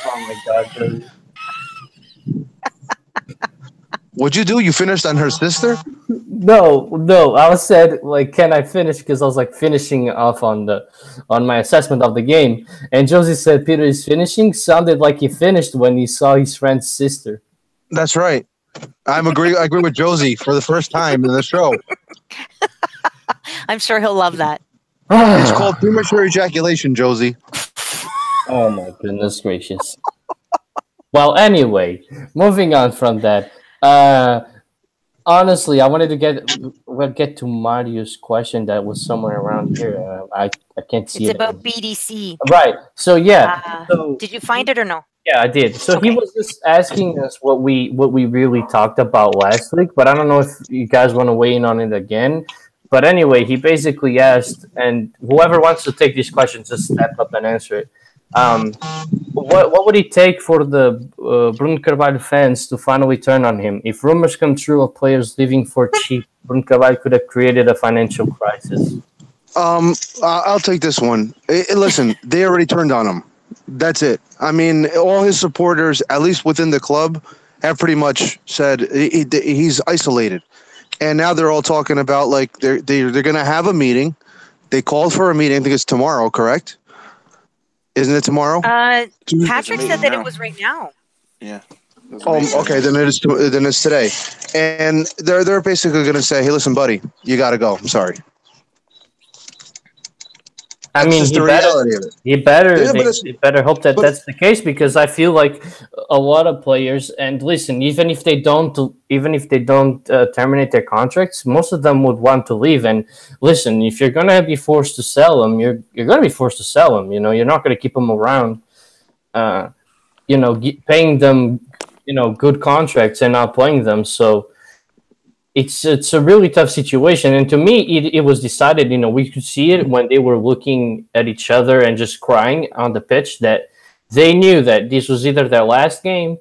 Oh my God, Josie. What'd you do? You finished on her sister? No. I was said like, can I finish? Because I was like finishing off on my assessment of the game, and Josie said Peter is finishing. Sounded like he finished when he saw his friend's sister. That's right. I agree with Josie for the first time in the show. I'm sure he'll love that. It's called premature ejaculation, Josie. Oh my goodness gracious. Well, anyway, moving on from that. Honestly, I wanted to get to Mario's question that was somewhere around here. I can't see It's it. about BDC. Right. So yeah. So Did you find it or no? yeah, I did. So he Okay. was just asking us what we really talked about last week, but I don't know if you guys want to weigh in on it again. But anyway, he basically asked, and whoever wants to take these questions, just step up and answer it. What would it take for the Bruno Carvalho fans to finally turn on him? If rumors come true of players leaving for cheap, Bruno Carvalho could have created a financial crisis. I'll take this one. Listen, they already turned on him. That's it. I mean, all his supporters, at least within the club, have pretty much said he's isolated. And now they're all talking about like they're going to have a meeting. They called for a meeting. I think it's tomorrow, correct? Isn't it tomorrow? Patrick said that now. it was right now. Yeah. Okay, then it's today. And they're basically going to say, "Hey, listen, buddy, you got to go. I'm sorry." I That's mean, just the reality of it. he better Yeah, but they better hope that that's the case, because I feel like a lot of players, and listen, even if they don't terminate their contracts, most of them would want to leave. And listen, if you're gonna be forced to sell them, you're gonna be forced to sell them. You know, you're not gonna keep them around. Paying them good contracts and not playing them. So it's a really tough situation. And to me, it was decided. We could see it when they were looking at each other and just crying on the pitch that they knew that this was either their last game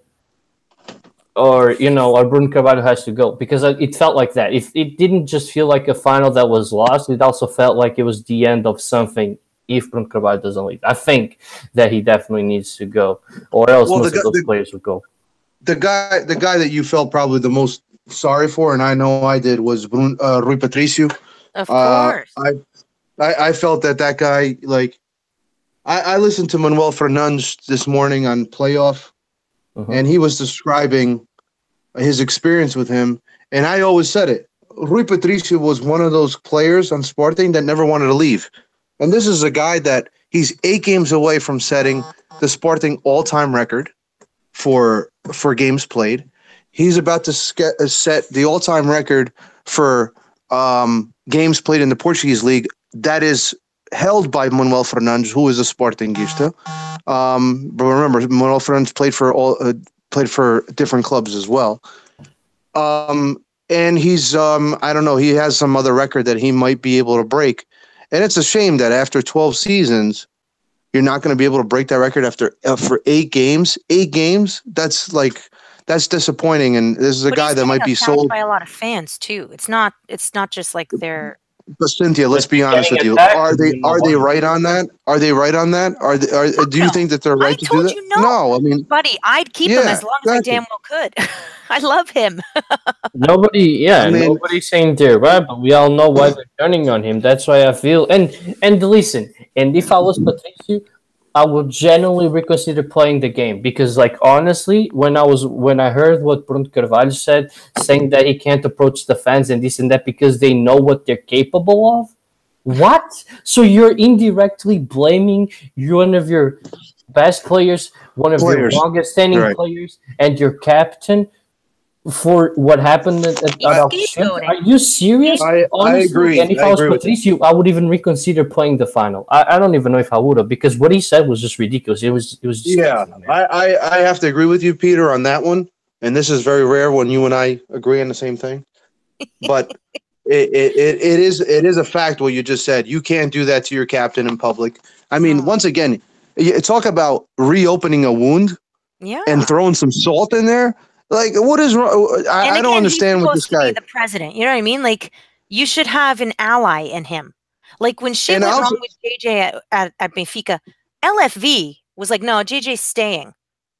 or Bruno Carvalho has to go, because it felt like that. It didn't just feel like a final that was lost, it also felt like it was the end of something if Bruno Carvalho doesn't leave. I think that he definitely needs to go, or else most of those players would go. The guy that you felt probably the most sorry for, and I know I did, was Rui Patricio. Of course. I felt that guy, like, I listened to Manuel Fernandes this morning on Playoff, and he was describing his experience with him, and I always said it. Rui Patricio was one of those players on Sporting that never wanted to leave. And this is a guy that he's 8 games away from setting the Sporting all-time record for games played. He's about to set the all-time record for games played in the Portuguese league that is held by Manuel Fernandes, who is a Sportingista. But remember, Manuel Fernandes played for different clubs as well. And he's I don't know, he has some other record that he might be able to break. And it's a shame that after 12 seasons, you're not going to be able to break that record for 8 games. 8 games, that's disappointing. And this is a guy that might be sold by a lot of fans too. It's not just like they're. But Cynthia, let's be honest with you. Are they right on that? Are they right on that? Do you think that they're right to do that? No, I mean, buddy, I'd keep him as long as I damn well could. I love him. Nobody's saying they're right, but we all know why they're turning on him. That's why I feel. And listen, and if I was Patricio, I would genuinely reconsider playing the game, because, like, honestly, when I heard what Bruno Carvalho said, saying that he can't approach the fans and this and that because they know what they're capable of. What? So you're indirectly blaming one of your best players, one of your longest standing players, and your captain for what happened at Are you serious? I agree. And if I was Patricio, I would even reconsider playing the final. I don't even know if I would have, because what he said was just ridiculous. It was just I have to agree with you, Peter, on that one. And this is very rare when you and I agree on the same thing. But it is a fact what you just said. You can't do that to your captain in public. I mean, once again, you talk about reopening a wound and throwing some salt in there. Like, what is wrong? I don't understand with this guy. The president, you know what I mean? Like, you should have an ally in him. Like, when shit went wrong with JJ at Benfica, LFV was like, "No, JJ's staying."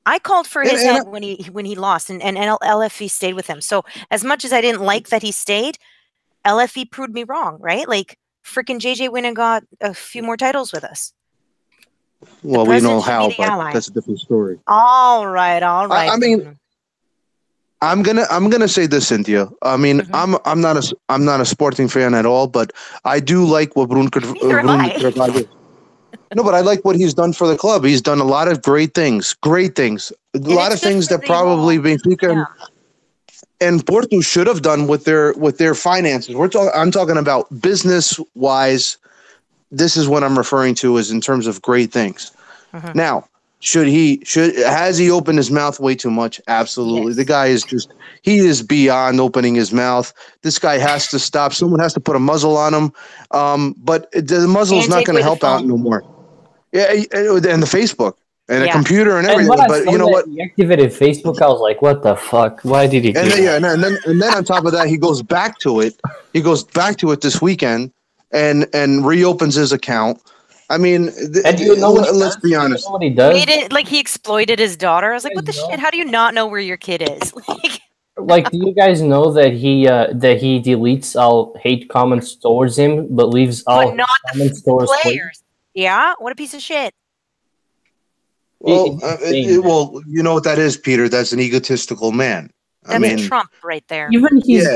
I called for his head when he lost, and LFV stayed with him. So, as much as I didn't like that he stayed, LFV proved me wrong, right? Like, freaking JJ went and got a few more titles with us. Well, we know how, but that's a different story. All right. I mean. I'm gonna say this, Cynthia. I mean, I'm not a Sporting fan at all, but I do like what Bruno Carvalho. No, but I like what he's done for the club. He's done a lot of great things. A lot of things that probably Benfica and Porto should have done with their finances. I'm talking about business wise. This is what I'm referring to is in terms of great things. Now. Has he opened his mouth way too much? Absolutely. Yes. The guy is beyond opening his mouth. This guy has to stop. Someone has to put a muzzle on him. But the muzzle is not going to help out no more. Yeah, and the Facebook and the computer and everything. But you know what? He activated Facebook. I was like, what the fuck? Why did he do that? And then on top of that, he goes back to it. He goes back to it this weekend and reopens his account. I mean, let's be honest. What he does? He exploited his daughter. I was like, what the shit? How do you not know where your kid is? Like, do you guys know that he deletes all hate comments towards him, but leaves all comments towards players? Yeah, what a piece of shit. Well, you know what that is, Peter? That's an egotistical man. That's Trump right there. Even his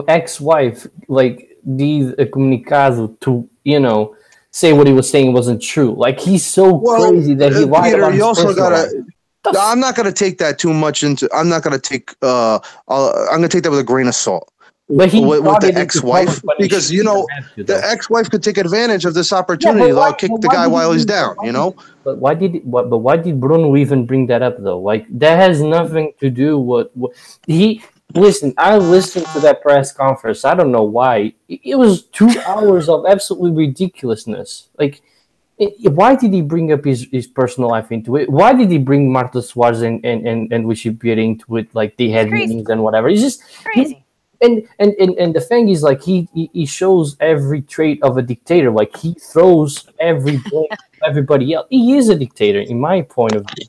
ex-wife, like, did a comunicado to, say what he was saying wasn't true. Like, he's so crazy that he lied about his personal life. I'm not going to take that too much into. I'm not going to take. I'm going to take that with a grain of salt. But he with brought the it into public ex-wife, when he because shouldn't have to, the though. ex-wife could take advantage of this Yeah, opportunity. I'll kick the guy while he's down. But why did Bruno even bring that up though? Like that has nothing to do with what he. Listen, I listened to that press conference. I don't know why. It was 2 hours of absolutely ridiculousness. Like, why did he bring up his personal life into it? Why did he bring Marta Suarez and Wishipieri into it? Like they He's had crazy. meetings and whatever. It's just he, Crazy. and the thing is, like he shows every trait of a dictator. Like he throws every blame to everybody else. He is a dictator, in my point of view,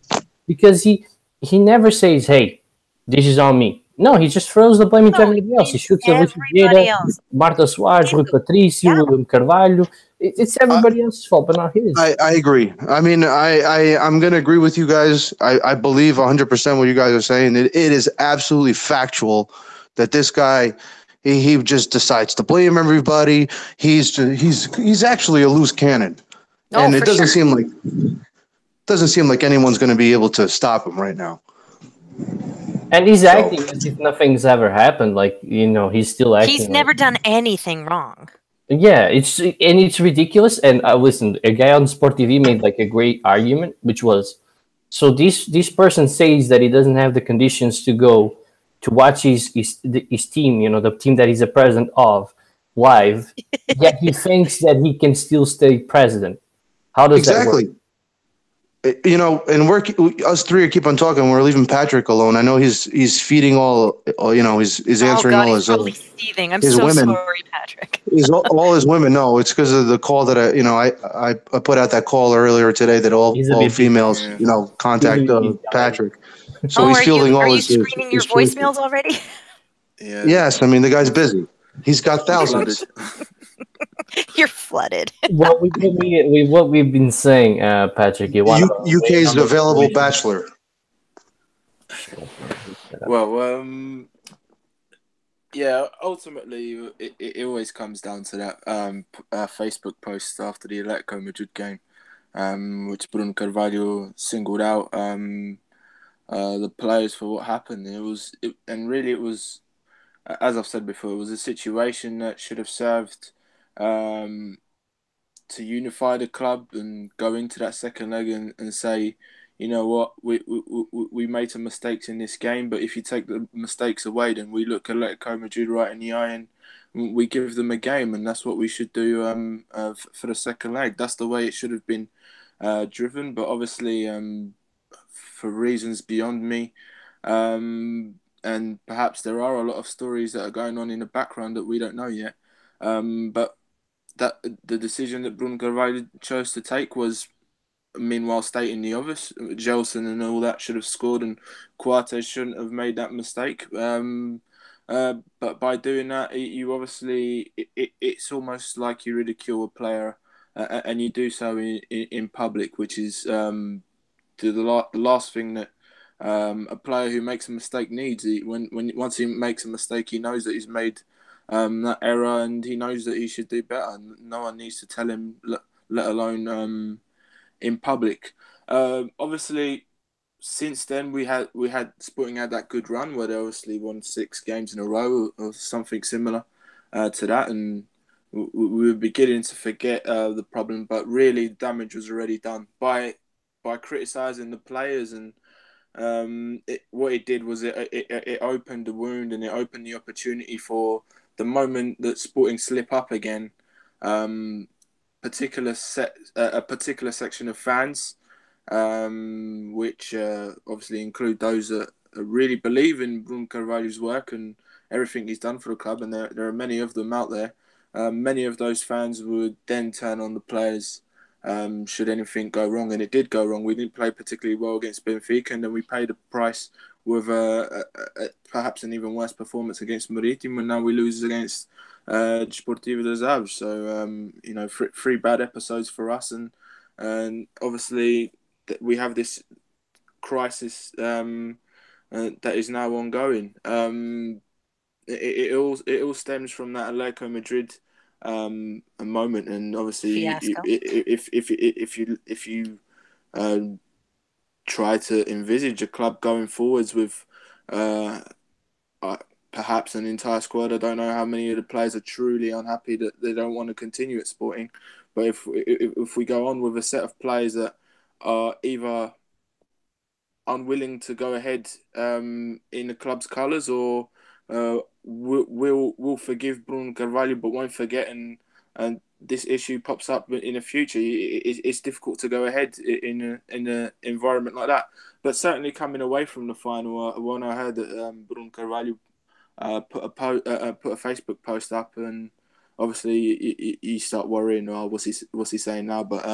because he never says, "Hey, this is on me." No, he just throws the blame into No, everybody else. He it's shoots at everybody Vieira, else. Marta Soares, Rui Patrício, Yeah. William Carvalho. It's everybody else's fault, but not his. I agree. I mean, I'm going to agree with you guys. I believe 100% what you guys are saying. It is absolutely factual that this guy, he just decides to blame everybody. He's actually a loose cannon, Oh, and it for doesn't sure. seem like anyone's going to be able to stop him right now. And he's So acting as if nothing's ever happened. Like he's still acting. He's like, never done anything wrong. Yeah, it's ridiculous. And listen, a guy on Sport TV made like a great argument, which was, so this person says that he doesn't have the conditions to go to watch his team, the team that he's a president of, live. Yet he thinks that he can still stay president. How does that work? exactly. And us three keep on talking. We're leaving Patrick alone. I know he's feeding all he's Oh answering God, all he's probably seething. I'm his so women. sorry, Patrick. All his women. No, it's because of the call that I put out that call earlier today that all He's a bit busy. females Yeah. contact He's a bit busy already. Patrick. So he's fielding all Are you his screening your voicemails already? Yeah. Yes, I mean the guy's busy. He's got I'm thousands. flooded. You're flooded. What we've been saying, Patrick, you want to weigh in UK's on the available situation? bachelor. Well, yeah. Ultimately, it always comes down to that Facebook post after the Atletico Madrid game, which Bruno Carvalho singled out the players for what happened. It was, as I've said before, it was a situation that should have served to unify the club and go into that second leg and say, you know what, we made some mistakes in this game, but if you take the mistakes away, then we look Atletico Madrid right in the eye and we give them a game, and that's what we should do for the second leg. That's the way it should have been driven, but obviously for reasons beyond me, and perhaps there are a lot of stories that are going on in the background that we don't know yet, but that the decision that Bruno Carvalho chose to take was, meanwhile, stating the obvious. Gelson and all that should have scored, and Coates shouldn't have made that mistake. But by doing that, you obviously it's almost like you ridicule a player, and you do so in public, which is the last thing that a player who makes a mistake needs. Once he makes a mistake, he knows that he's made that error, and he knows that he should do better. No one needs to tell him, let alone in public. Obviously, since then we had Sporting had that good run where they obviously won 6 games in a row or something similar to that, and we were beginning to forget the problem. But really, damage was already done by criticising the players, and what it did was it opened the wound, and it opened the opportunity for the moment that Sporting slip up again. A particular section of fans, which obviously include those that really believe in Bruno Carvalho's work and everything he's done for the club, and there are many of them out there. Many of those fans would then turn on the players should anything go wrong, and it did go wrong. We didn't play particularly well against Benfica, and then we paid a price with perhaps an even worse performance against Marítimo, and now we lose against Desportivo das Aves. So, 3 bad episodes for us, and obviously we have this crisis that is now ongoing. It all stems from that Atletico Madrid a moment, and obviously Fiasco. if you try to envisage a club going forwards with perhaps an entire squad. I don't know how many of the players are truly unhappy that they don't want to continue at Sporting. But if we go on with a set of players that are either unwilling to go ahead in the club's colours, or will forgive Bruno Carvalho but won't forget, and this issue pops up in the future, it's difficult to go ahead in an environment like that. But certainly coming away from the final, when I heard that Bruno Carvalho put a Facebook post up, and obviously you start worrying, oh, what's he saying now? But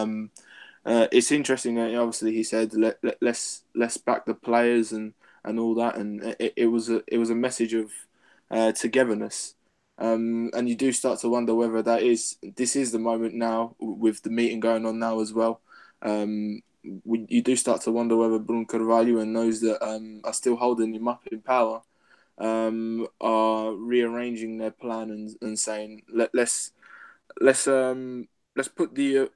it's interesting that obviously he said let's back the players and all that, and it was a message of togetherness. And you do start to wonder whether this is the moment now, with the meeting going on now as well. You do start to wonder whether Bruno Carvalho and those that are still holding him up in power are rearranging their plan and saying let's put the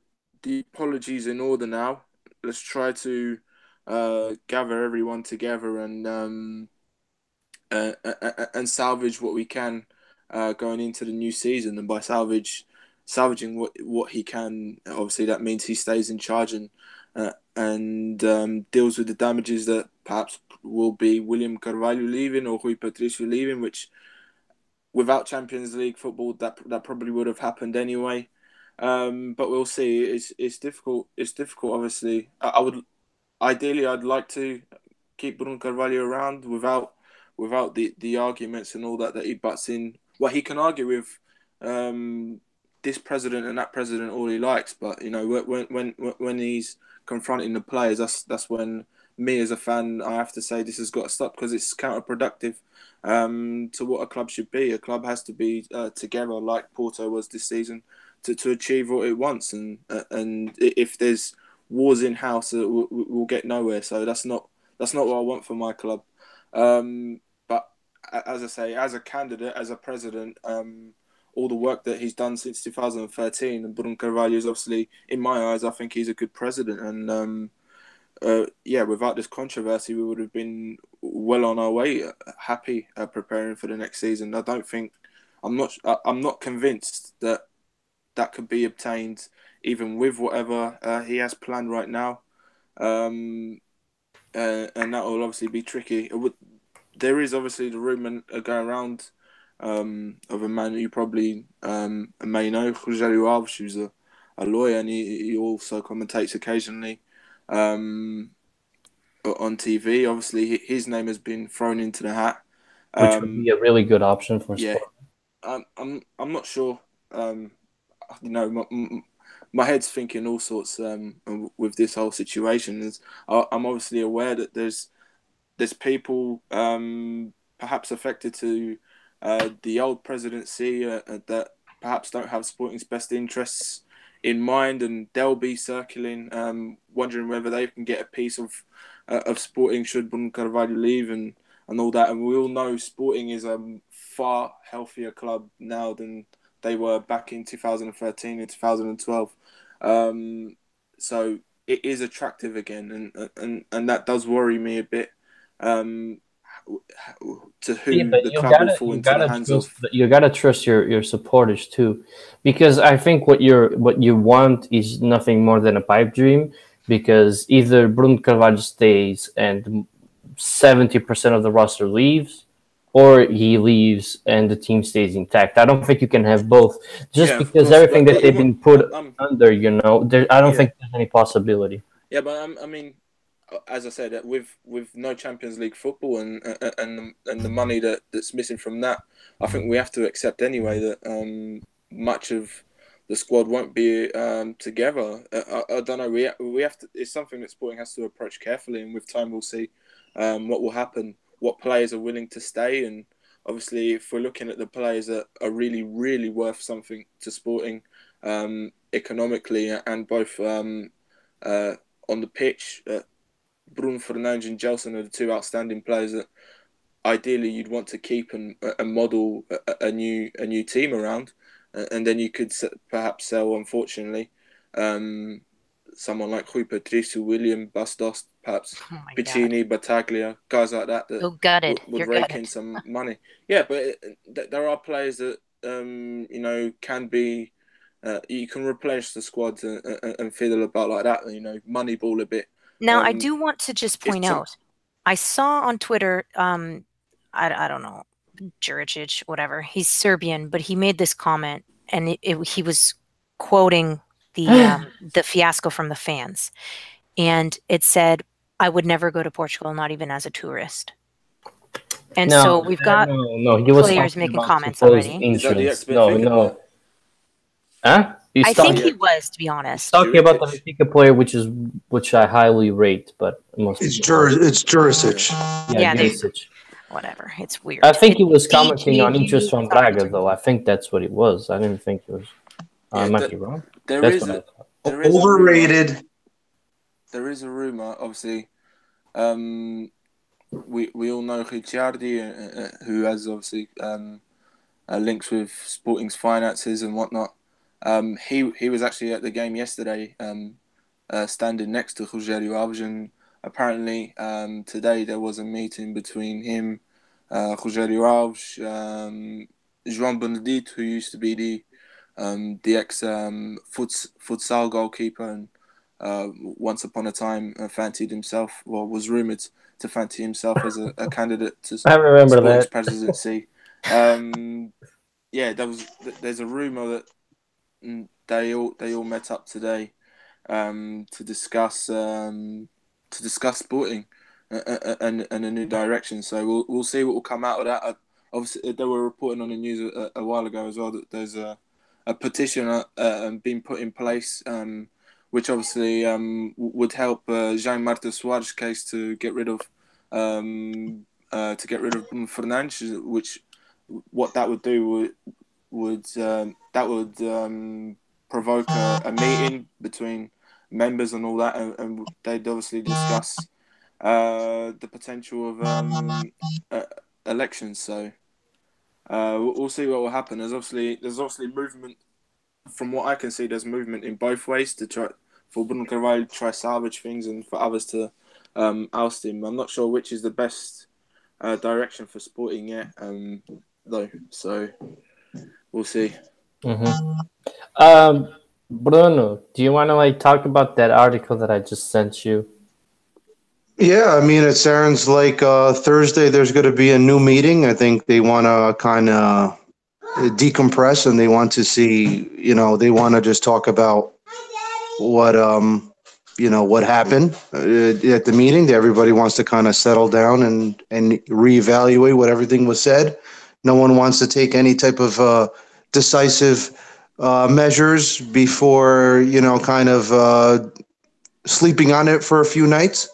apologies in order now. Let's try to gather everyone together and salvage what we can going into the new season. And by salvaging what he can, obviously that means he stays in charge and deals with the damages that perhaps will be William Carvalho leaving or Rui Patricio leaving, which without Champions League football that probably would have happened anyway. But we'll see. It's difficult. It's difficult. Obviously, I'd like to keep Bruno Carvalho around without the arguments and all that he butts in. Well, he can argue with this president and that president all he likes, but when he's confronting the players, that's when me as a fan, I have to say this has got to stop, because it's counterproductive to what a club should be. A club has to be together, like Porto was this season, to achieve what it wants. And if there's wars in house, we'll get nowhere. So that's not what I want for my club. But as I say, as a candidate, as a president, all the work that he's done since 2013, and Bruno Carvalho is obviously, in my eyes, I think he's a good president. And without this controversy, we would have been well on our way, happy, preparing for the next season. I'm not convinced that could be obtained, even with whatever he has planned right now. And that will obviously be tricky. There is obviously the rumour going around of a man you probably may know, Rogério Alves, who's a lawyer, and he also commentates occasionally on TV. Obviously, his name has been thrown into the hat, which would be a really good option for sport. I'm not sure. My head's thinking all sorts with this whole situation. I'm obviously aware that there's people perhaps affected to the old presidency that perhaps don't have Sporting's best interests in mind, and they'll be circling, wondering whether they can get a piece of Sporting should Bruno Carvalho leave and all that. And we all know Sporting is a far healthier club now than they were back in 2013 and 2012. So it is attractive again, and that does worry me a bit. To who the club will fall into the hands of. You gotta trust your supporters too, because I think what you want is nothing more than a pipe dream. Because either Bruno Carvalho stays and 70% of the roster leaves, or he leaves and the team stays intact. I don't think you can have both. Just because everything that they've been put under, I don't think there's any possibility. Yeah, but I mean, as I said, with no Champions League football and the money that's missing from that, I think we have to accept anyway that much of the squad won't be together. I don't know. We have to. It's something that Sporting has to approach carefully, and with time we'll see what will happen. What players are willing to stay, and obviously, if we're looking at the players that are really, really worth something to Sporting economically and both on the pitch. Bruno Fernandes and Gelson are the two outstanding players that ideally you'd want to keep and model a new team around, and then you could perhaps sell, unfortunately, someone like Rui Patricio, William, Bastos, perhaps Oh my God. Piccini, Battaglia, guys like that You're gutted. would You're rake gutted. in some money. Yeah, but there are players that can be. You can replenish the squad and fiddle about like that. Moneyball a bit. Now, I do want to just point out, I saw on Twitter, I don't know, Juricic, whatever. He's Serbian, but he made this comment, and he was quoting the fiasco from the fans, and it said, "I would never go to Portugal, not even as a tourist." And so we've got he was players talking making about comments supposed already. Is that the insurance. ex-Benfica No. player? Huh? I think he was, to be honest. Talking about the Juricic. Benfica player, which I highly rate, but It's Juricic. Yeah, Juricic. whatever. It's weird. I think he was It's commenting on DJG, interest from it's all Braga, different. though. I think that's what it was. I didn't think it was. I might be wrong. There That's is what I thought. Overrated. There is a rumor, obviously. We all know Ricciardi, who has obviously links with Sporting's finances and whatnot. He was actually at the game yesterday, standing next to Rogério Alves, and apparently today there was a meeting between him, Rogério Alves, João Benedito, who used to be the ex futsal goalkeeper, and once upon a time fancied himself, or was rumoured to fancy himself as a candidate to I remember Sporting's that. presidency. There's a rumour that they all met up today to discuss Sporting and a new direction. So we'll see what will come out of that. Obviously, they were reporting on the news a while ago as well that there's a petition being put in place, which obviously would help Jean Marta Soares' case to get rid of Bruno Fernandes, which what that would do would provoke a meeting between members and all that, and they'd obviously discuss the potential of elections. So we'll see what will happen. There's obviously movement. From what I can see, there's movement in both ways to try for Bruno Carvalho to try salvage things and for others to oust him. I'm not sure which is the best direction for Sporting yet, though. So we'll see. Mm-hmm. Bruno, do you want to talk about that article that I just sent you? Yeah, I mean, it sounds like Thursday there's going to be a new meeting. I think they want to kind of decompress and they want to see, they want to just talk about what, what happened at the meeting. Everybody wants to kind of settle down and reevaluate what everything was said. No one wants to take any type of decisive measures before, kind of sleeping on it for a few nights,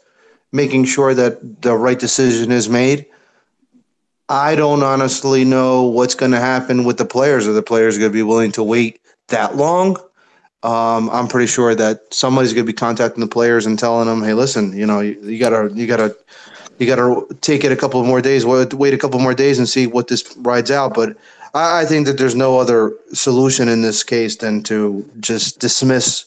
making sure that the right decision is made. I don't honestly know what's going to happen with the players. Are the players going to be willing to wait that long? I'm pretty sure that somebody's going to be contacting the players and telling them, "Hey, listen, you gotta take it a couple more days. Wait a couple more days and see what this rides out." But I think that there's no other solution in this case than to just dismiss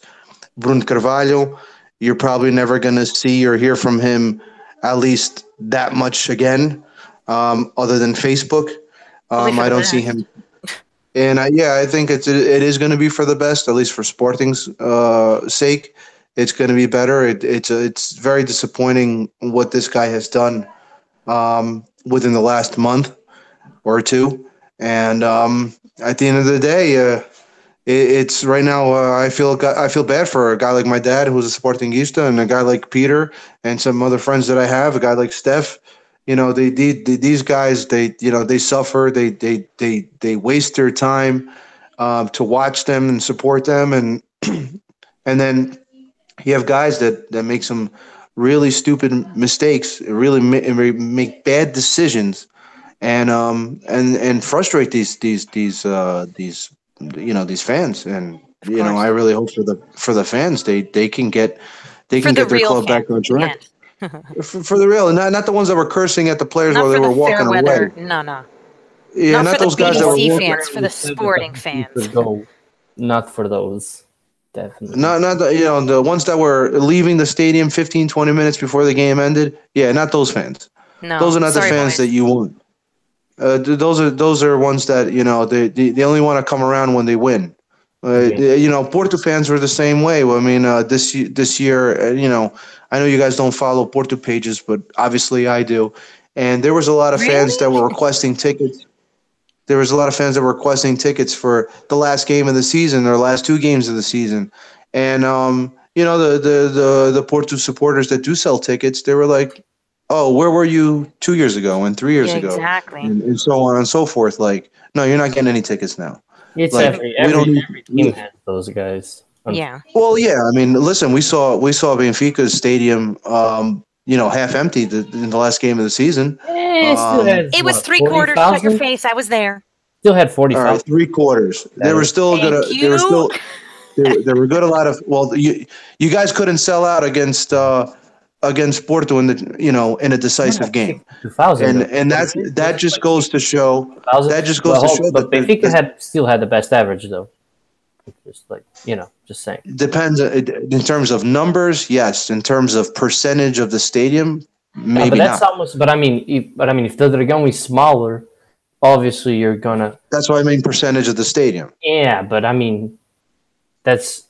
Bruno Carvalho. You're probably never going to see or hear from him at least that much again, other than Facebook. I don't see him. And I think it is going to be for the best, at least for Sporting's sake. It's going to be better. It's very disappointing what this guy has done within the last month or two. And at the end of the day, it's right now. I feel bad for a guy like my dad, who's a Sportingista, and a guy like Peter, and some other friends that I have. A guy like Steph. These guys. They suffer. They waste their time to watch them and support them, and and then you have guys that make some really stupid mistakes, really make bad decisions, and frustrate these fans. And I really hope for the fans they can get their club back on track. For the real, and not the ones that were cursing at the players while they were walking away. No. Yeah, not for those the guys that were BDC walking. fans, for the Sporting fans. Not for those. Definitely. Not the, the ones that were leaving the stadium 15, 20 minutes before the game ended. Yeah, not those fans. Those No, are not the sorry, fans that boys. you want. Those are ones that they only want to come around when they win. Yeah. Porto fans were the same way. Well, I mean, this year, I know you guys don't follow Porto pages, but obviously I do. And there was a lot of fans that Really? were requesting tickets. There was a lot of fans that were requesting tickets for the last game of the season or last two games of the season, and the Porto supporters that do sell tickets, they were like, "Oh, where were you 2 years ago and 3 years Yeah, ago, exactly. and so on and so forth." Like, no, you're not getting any tickets now. It's Like, every we don't every need. every team has those guys. Yeah. Well, yeah, I mean, listen, we saw Benfica's stadium, half empty in the last game of the season. It still has It was what, three forty quarters. Shut your thousand? face. I was there. Still had forty All right, thousand. 3 quarters. They That were is. still Thank gonna. They were you. still. They were good. A lot of. Well, you guys couldn't sell out against Porto in a Still decisive had game, 62,000 and though. and What that is it? that Was it just like goes to show 60,000? that just goes Well, to show but that Benfica the still had the best average though. Just like just saying. depends in terms of numbers. Yes, in terms of percentage of the stadium, Yeah, but maybe that's not. almost. But I mean, if the Dragão is smaller, obviously you're gonna. That's what I mean. Percentage of the stadium. Yeah, but I mean that's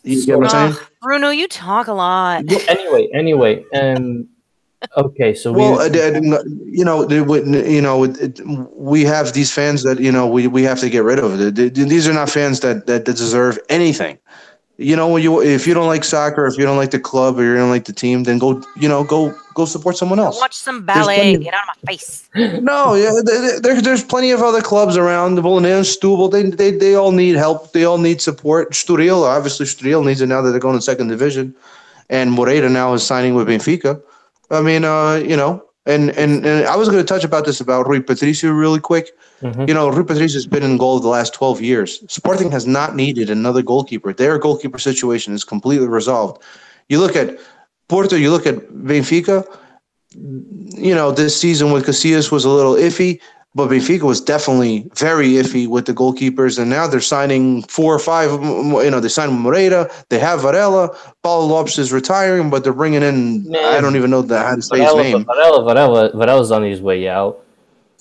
You get what I'm sort of. saying? Ugh, Bruno, you talk a lot. Well, anyway. Okay, so Well, we. we have these fans that we have to get rid of. These are not fans that deserve anything. When if you don't like soccer, if you don't like the club, or you don't like the team, then go support someone Go else. watch some There's plenty. ballet. Get out of my face. No, yeah, there's plenty of other clubs around. The Belenenses, Stubble, they all need help. They all need support. Estoril needs it now that they're going to second division, and Moreira now is signing with Benfica. I mean, and I was going to touch about this about Rui Patricio really quick. Mhm. Rui Patricio has been in goal the last 12 years. Sporting has not needed another goalkeeper. Their goalkeeper situation is completely resolved. You look at Porto, you look at Benfica. This season with Casillas was a little iffy, but Benfica was definitely very iffy with the goalkeepers. And now they're signing four or five. They signed Moreira. They have Varela. Paulo Lopes is retiring, but they're bringing in. I Man, don't even know how to say his Varela, but name. Varela's on his way out.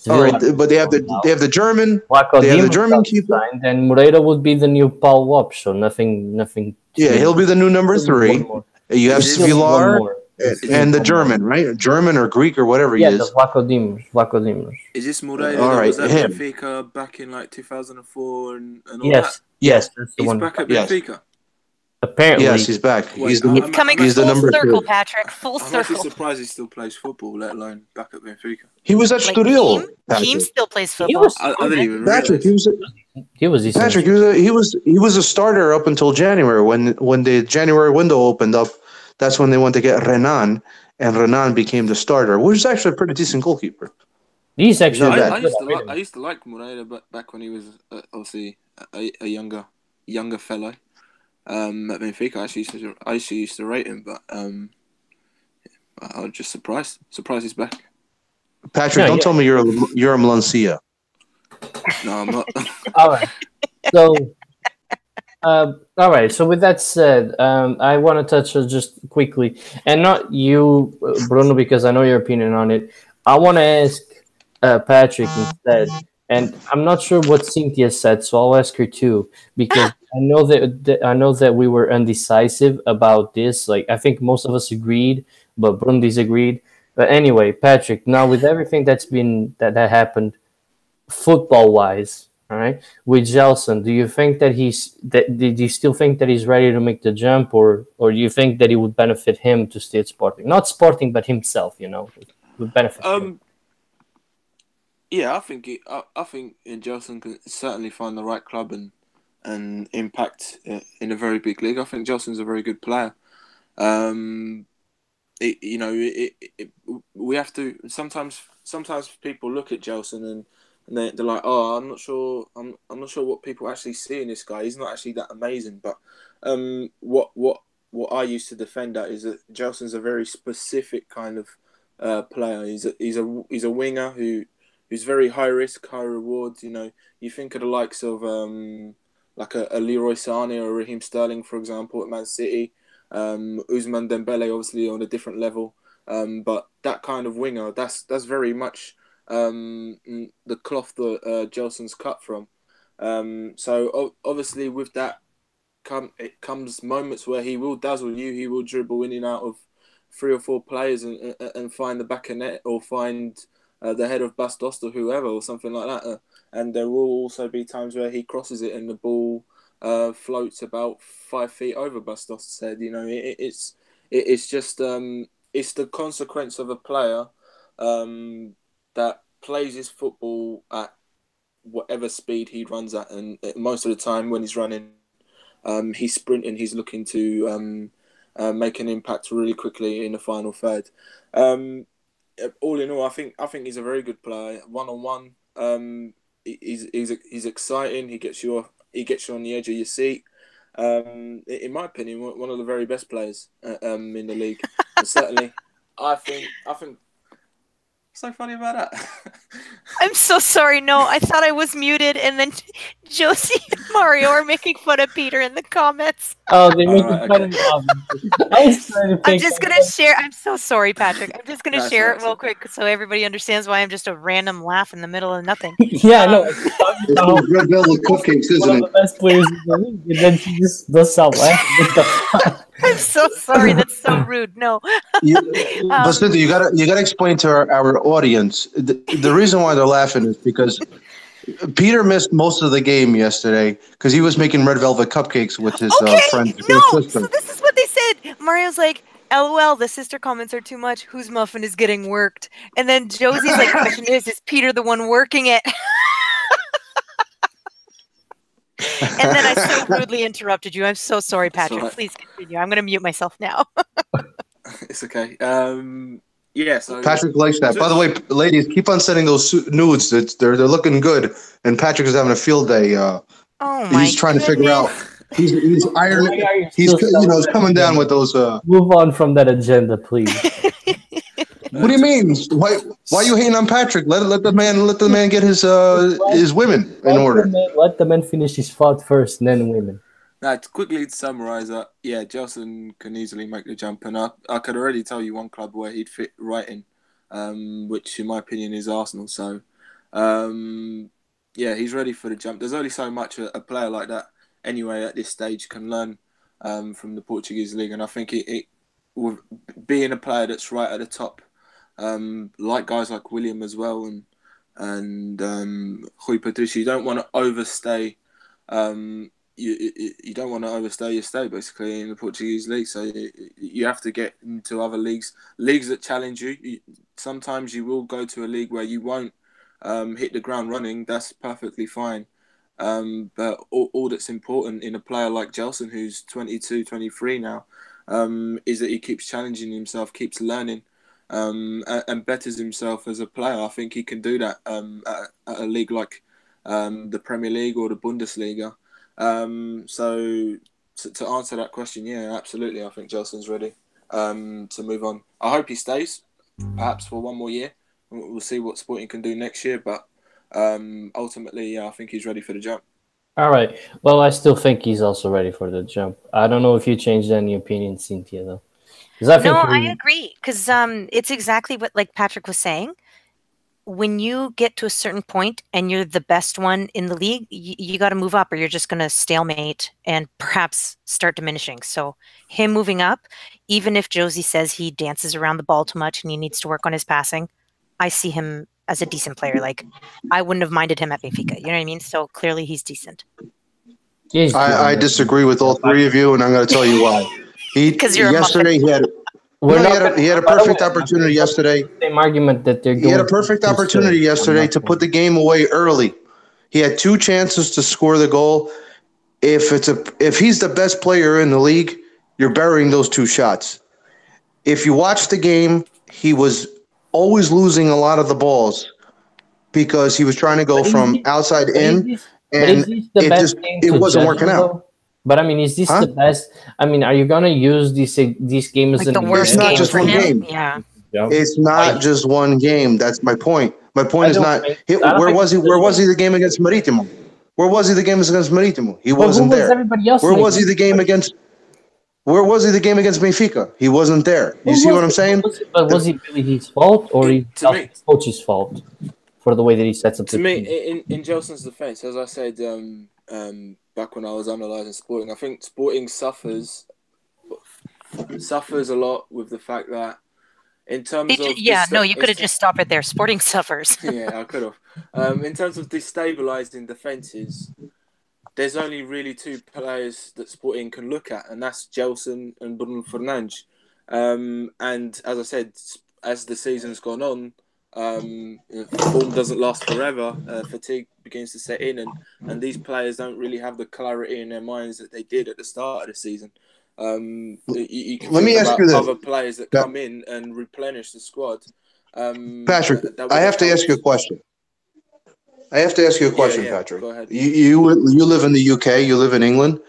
All right, Villa but they have out. the German. Waco They have the Dimos German got keeper. signed, and Moreira would be the new Paul Lopes. So nothing. Yeah, he'll be the new number Still need one 3. more. You have Is We still need this one Villar more. We still need and the one more. German, right? German or Greek or whatever he Yeah, the is. Waco Dimos. Waco Dimos. is this Moreira All that right, was at him. Benfica back in like 2004 and all that? Yes, Yes, that's the He's one. back at yes, Benfica. Apparently, yes. He's back. Wait, He's the It's coming he's the full number circle, 2. Patrick. Full I'm actually circle. surprised he still plays football, let alone back at Benfica. He was at Like Keem. Estoril, Keem Patrick. still plays he football. was I didn't even Patrick, realize. he was decent. Patrick, he was a starter up until January when the January window opened up. That's when they went to get Renan, and Renan became the starter, which is actually a pretty decent goalkeeper. He's He's not actually bad. I really used good. to like Moreira, but back when he was obviously a younger fellow at Benfica. I actually used to rate him, but I was just surprised. Surprised he's back. Patrick, No, don't yeah. tell me you're a Malancia. No, I'm not. All right. So, all right. So with that said, I want to touch just quickly, and not you, Bruno, because I know your opinion on it. I want to ask Patrick instead, and I'm not sure what Cynthia said, so I'll ask her too, because I know that we were undecisive about this. Like I think most of us agreed, but Bruno disagreed. But anyway, Patrick, now with everything that happened football wise, all right, with Gelson, do you think that did you still think that he's ready to make the jump, or do you think that it would benefit him to stay at Sporting? Not Sporting, but himself, it would benefit him. Yeah, I think Gelson can certainly find the right club and impact in a very big league. I think Gelson's a very good player. We have to sometimes people look at Gelson and they're like, oh, I'm not sure what people actually see in this guy. He's not actually that amazing. But what I used to defend at is that Gelson's a very specific kind of player. He's a winger who's very high risk, high reward. You think of the likes of like a Leroy Sané or Raheem Sterling, for example, at Man City. Ousmane Dembele, obviously on a different level, but that kind of winger, that's very much the cloth that Gelson's cut from. So obviously with that it comes moments where he will dazzle you. He will dribble in and out of 3 or 4 players and find the back of net or find the head of Bastos or whoever or something like that. And there will also be times where he crosses it and the ball floats about 5 feet over Bastos' head. You know, it's just it's the consequence of a player that plays his football at whatever speed he runs at, and most of the time when he's running, he's sprinting. He's looking to make an impact really quickly in the final third. All in all, I think he's a very good player. 1-on-1, he's exciting. He gets you on the edge of your seat. In my opinion, one of the very best players in the league. And certainly, I think. What's so funny about that? I'm so sorry. No, I thought I was muted, and then Josie and Mario are making fun of Peter in the comments. Oh, they're making fun of me. I was trying to I'm just going to share. I'm so sorry, Patrick. I'm just going to share it real quick so everybody understands why I'm just a random laugh in the middle of nothing. Yeah, no. It's those red velvet cupcakes, One isn't of it? the best players in the league, and then she just does stop laughing. I'm so sorry. That's so rude. No. But Cynthia, you gotta explain to our audience the reason why they're laughing is because Peter missed most of the game yesterday because he was making red velvet cupcakes with his friend's sister. So this is what they said. Mario's like, LOL, the sister comments are too much. Whose muffin is getting worked? And then Josie's like, question is Peter the one working it? And then I so rudely interrupted you. I'm so sorry, Patrick. Right. Please continue. I'm going to mute myself now. It's okay. Yeah. So Patrick likes that. By the way, ladies, keep on sending those nudes. They're looking good. And Patrick is having a field day. Oh my! He's trying to figure out. He's ironing. He's coming down with those. Move on from that agenda, please. What do you mean? Why are you hating on Patrick? Let the man get his women in order. Let the man finish his thought first, and then women. Now, to quickly summarise that, yeah, Gelson can easily make the jump, and I could already tell you one club where he'd fit right in, which in my opinion is Arsenal. So, yeah, he's ready for the jump. There's only so much a player like that anyway at this stage can learn from the Portuguese league, and I think it being a player that's right at the top. Like guys like William as well and Rui Patrício, you don't want to overstay. You don't want to overstay your stay basically in the Portuguese league. So you have to get into other leagues that challenge you. Sometimes you will go to a league where you won't hit the ground running. That's perfectly fine. But all that's important in a player like Gelson, who's 22, 23 now, is that he keeps challenging himself, keeps learning. And betters himself as a player. I think he can do that at a league like the Premier League or the Bundesliga. So to answer that question, yeah, absolutely. I think Gelson's ready to move on. I hope he stays, perhaps for one more year. We'll see what Sporting can do next year, but ultimately, yeah, I think he's ready for the jump. All right. Well, I still think he's also ready for the jump. I don't know if you changed any opinion, Cynthia, though. I agree because it's exactly what like Patrick was saying. When you get to a certain point and you're the best one in the league, you got to move up or you're just going to stalemate and perhaps start diminishing. So him moving up, even if Josie says he dances around the ball too much and he needs to work on his passing, I see him as a decent player. Like I wouldn't have minded him at Benfica. You know what I mean? So clearly he's decent. I disagree with all three of you, and I'm going to tell you why. Because yesterday he had a perfect opportunity yesterday. Same argument that they're. He had a perfect opportunity yesterday to put the game away early. He had 2 chances to score the goal. If he's the best player in the league, you're burying those 2 shots. If you watch the game, he was always losing a lot of the balls because he was trying to go from outside in, and it wasn't working out. But I mean, is this the best? I mean, are you gonna use this game as the worst? It's not just one game. Yeah, it's not just one game. That's my point. My point is not. Where was he the game against Marítimo? Where was he the game against Marítimo? He But who wasn't was there. everybody else? Where in was he the game against? Where was he the game against Benfica? He wasn't there. You Who see was what I'm it? saying? But was it really his fault or is To me, the coach's fault for the way that he sets up to the me, team? in Gelson's defence, as I said back when I was analysing Sporting, I think Sporting suffers a lot with the fact that in terms of you could have just stopped it there. Sporting suffers. Yeah, I could have. In terms of destabilising defences, there's only really two players that Sporting can look at, and that's Gelson and Bruno Fernandes. And as I said, as the season's gone on, form doesn't last forever. Fatigue begins to set in, and these players don't really have the clarity in their minds that they did at the start of the season. You can Let think me ask about you this, other players that come in and replenish the squad. Patrick. That I would have to ask you a helped. question. I have to ask you a question, Yeah. Patrick. Go ahead. You live in the UK. You live in England.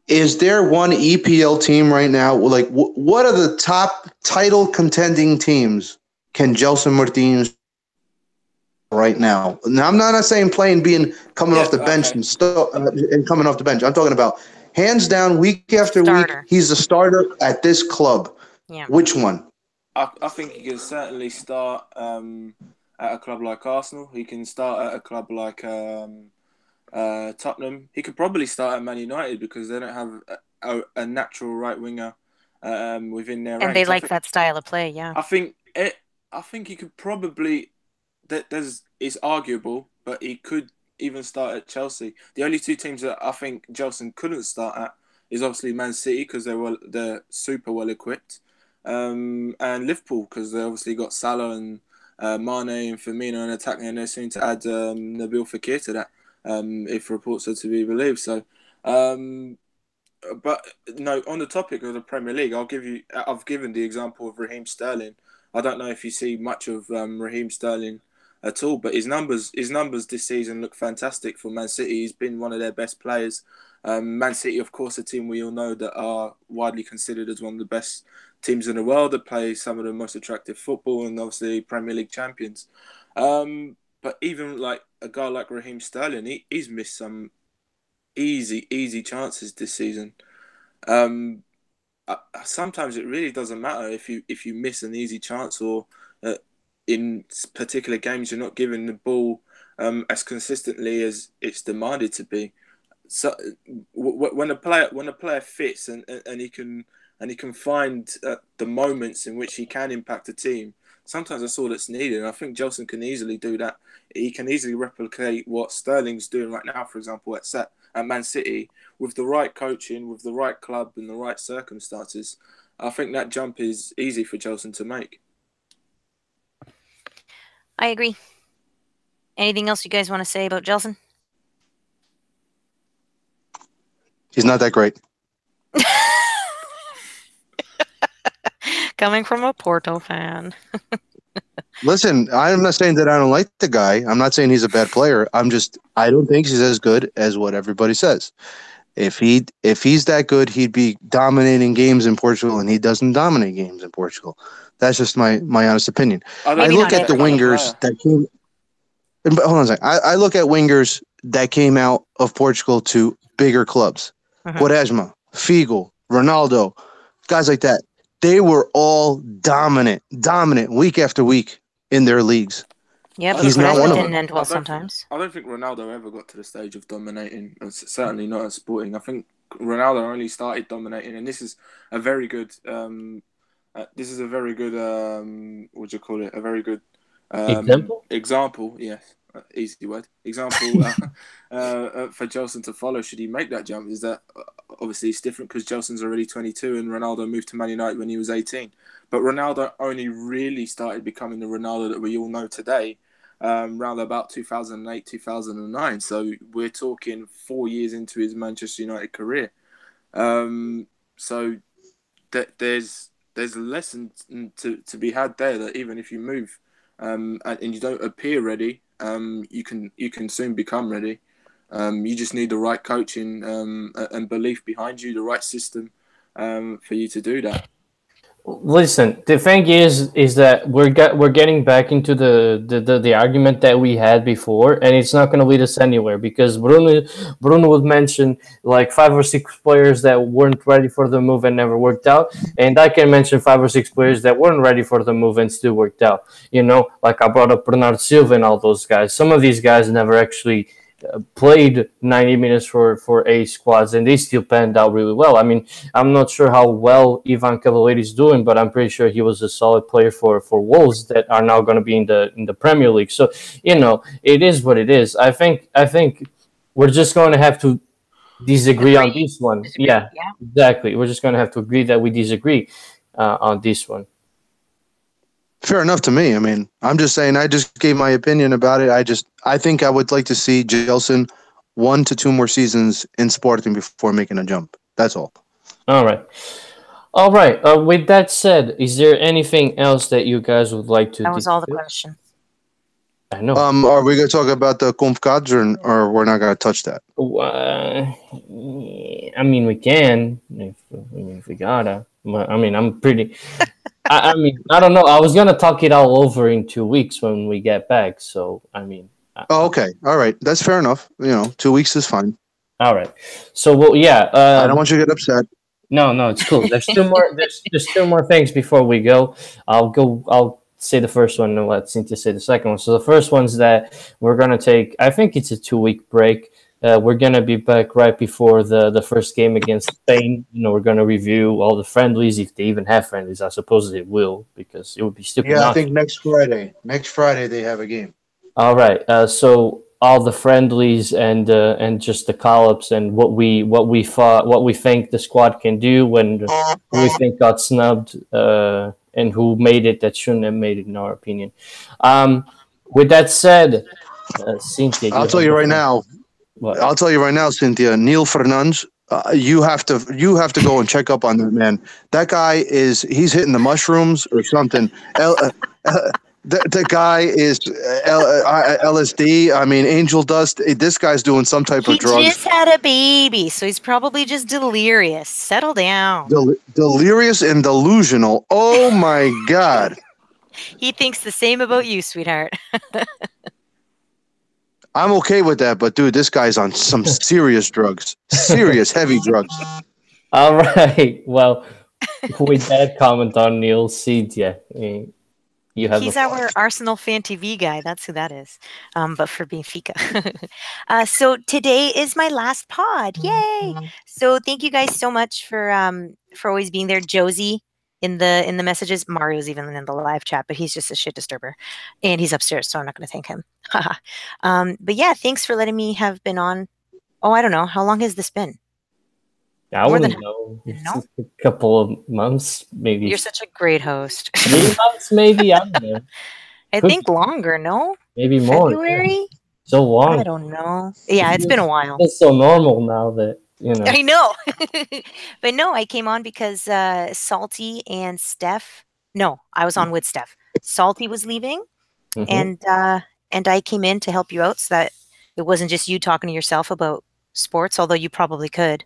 Is there one EPL team right now? Like, what are the top title contending teams? Can Gelson Martins right now? Now, I'm not saying playing, being coming Yeah. off the bench Okay. and coming off the bench. I'm talking about hands down, week after week. Starter. He's the starter at this club. Yeah. Which one? I think he can certainly start at a club like Arsenal. He can start at a club like Tottenham. He could probably start at Man United because they don't have a natural right winger within their ranks. And they like that style of play, yeah. I think he could probably. It's arguable, but he could even start at Chelsea. The only two teams that I think Gelson couldn't start at is obviously Man City because they're super well equipped, and Liverpool because they obviously got Salah and Mane and Firmino and attacking, and they're soon to add Nabil Fekir to that, if reports are to be believed. So, but no, on the topic of the Premier League, I've given the example of Raheem Sterling. I don't know if you see much of Raheem Sterling at all, but his numbers this season look fantastic for Man City. He's been one of their best players. Man City, of course, a team we all know that are widely considered as one of the best teams in the world that play some of the most attractive football and obviously Premier League champions. But even like a guy like Raheem Sterling, he's missed some easy chances this season. Sometimes it really doesn't matter if you miss an easy chance or in particular games you're not given the ball as consistently as it's demanded to be. So when a player fits and he can find the moments in which he can impact a team, sometimes that's all that's needed. And I think Gelson can easily do that. He can easily replicate what Sterling's doing right now, for example, at Man City, with the right coaching, with the right club, and the right circumstances. I think that jump is easy for Gelson to make. I agree. Anything else you guys want to say about Gelson? He's not that great. Coming from a Porto fan. Listen, I'm not saying that I don't like the guy. I'm not saying he's a bad player. I don't think he's as good as what everybody says. If he's that good, he'd be dominating games in Portugal, and he doesn't dominate games in Portugal. That's just my honest opinion. I look at the wingers that came. Hold on a second. I look at wingers that came out of Portugal to bigger clubs. Quaresma, Figo, Ronaldo, guys like that. They were all dominant week after week in their leagues. Yeah, but he's not one of them. Didn't end well sometimes. I don't think Ronaldo ever got to the stage of dominating. Certainly not at Sporting. I think Ronaldo only started dominating, and this is a very good. What do you call it? A very good example. Yes, easy word. Example for Gelson to follow. Should he make that jump? Is that obviously it's different because Gelson's already 22 and Ronaldo moved to Man United when he was 18. But Ronaldo only really started becoming the Ronaldo that we all know today around about 2008, 2009. So we're talking 4 years into his Manchester United career. So there's a lesson to be had there that even if you move and you don't appear ready, you can soon become ready. You just need the right coaching and belief behind you, the right system for you to do that. Listen, the thing is that we're getting back into the argument that we had before, and it's not going to lead us anywhere because Bruno would mention like 5 or 6 players that weren't ready for the move and never worked out, and I can mention 5 or 6 players that weren't ready for the move and still worked out. You know, like I brought up Bernardo Silva and all those guys. Some of these guys never actually played 90 minutes for A squads, and they still panned out really well. I mean, I'm not sure how well Ivan Cavalieri is doing, but I'm pretty sure he was a solid player for Wolves that are now going to be in the Premier League. So you know, it is what it is. I think we're just going to have to disagree on Agree. this one. Disagree. Yeah, Yeah. exactly. We're just going to have to agree that we disagree on this one. Fair enough to me. I mean, I'm just saying. I just gave my opinion about it. I think I would like to see Gelson 1 to 2 more seasons in Sporting before making a jump. That's all. All right. All right. With that said, is there anything else that you guys would like to That was all the discuss? questions. I know. Are we going to talk about the Convocados or we're not going to touch that? I mean, we can if we gotta. But, I mean, I'm pretty. I mean, I don't know. I was gonna talk it all over in 2 weeks when we get back. So I mean, Oh, okay. All right. That's fair enough. 2 weeks is fine. all right. So well, yeah. I don't want you to get upset. No, it's cool. There's still more. There's still more things before we go. I'll say the first one and let Cynthia say the second one. So the first one's that we're gonna take. I think it's a 2 week break. We're gonna be back right before the first game against Spain. You know, we're gonna review all the friendlies if they even have friendlies. I suppose they will because it would be stupid. Yeah, I not think next Friday. Next Friday they have a game. All right. So all the friendlies and just the call-ups and what we think the squad can do when we think got snubbed and who made it that shouldn't have made it in our opinion. With that said, Cynthia, I'll tell you right now. What? I'll tell you right now, Cynthia. Neil Fernandes. You have to go and check up on that man. That guy he's hitting the mushrooms or something. The guy is LSD. I mean, angel dust. This guy's doing some type He of drugs. just had a baby, so he's probably just delirious. Settle down. Delirious and delusional. Oh my God. He thinks the same about you, sweetheart. I'm okay with that, but dude, this guy's on some serious drugs. Serious, heavy drugs. All right. Well, with that comment on Neil, Cynthia, you have. He's our Arsenal Fan TV guy. That's who that is. But for Benfica. So today is my last pod. Yay! So thank you guys so much for always being there. Josie in the messages. Mario's even in the live chat, but he's just a shit disturber, and he's upstairs, so I'm not going to thank him. But yeah, thanks for letting me have been on. Oh, I don't know. How long has this been? I wouldn't know. It's just a couple of months, maybe. You're such a great host. 3 months, maybe. I don't know. I think longer, no? Maybe more. February? Yeah. So long. I don't know. Yeah, it's been a while. It's so normal now that, you know. I know. But no, I came on because Salty and Steph. No, I was on with Steph. Salty was leaving, and I came in to help you out so that it wasn't just you talking to yourself about sports, although you probably could.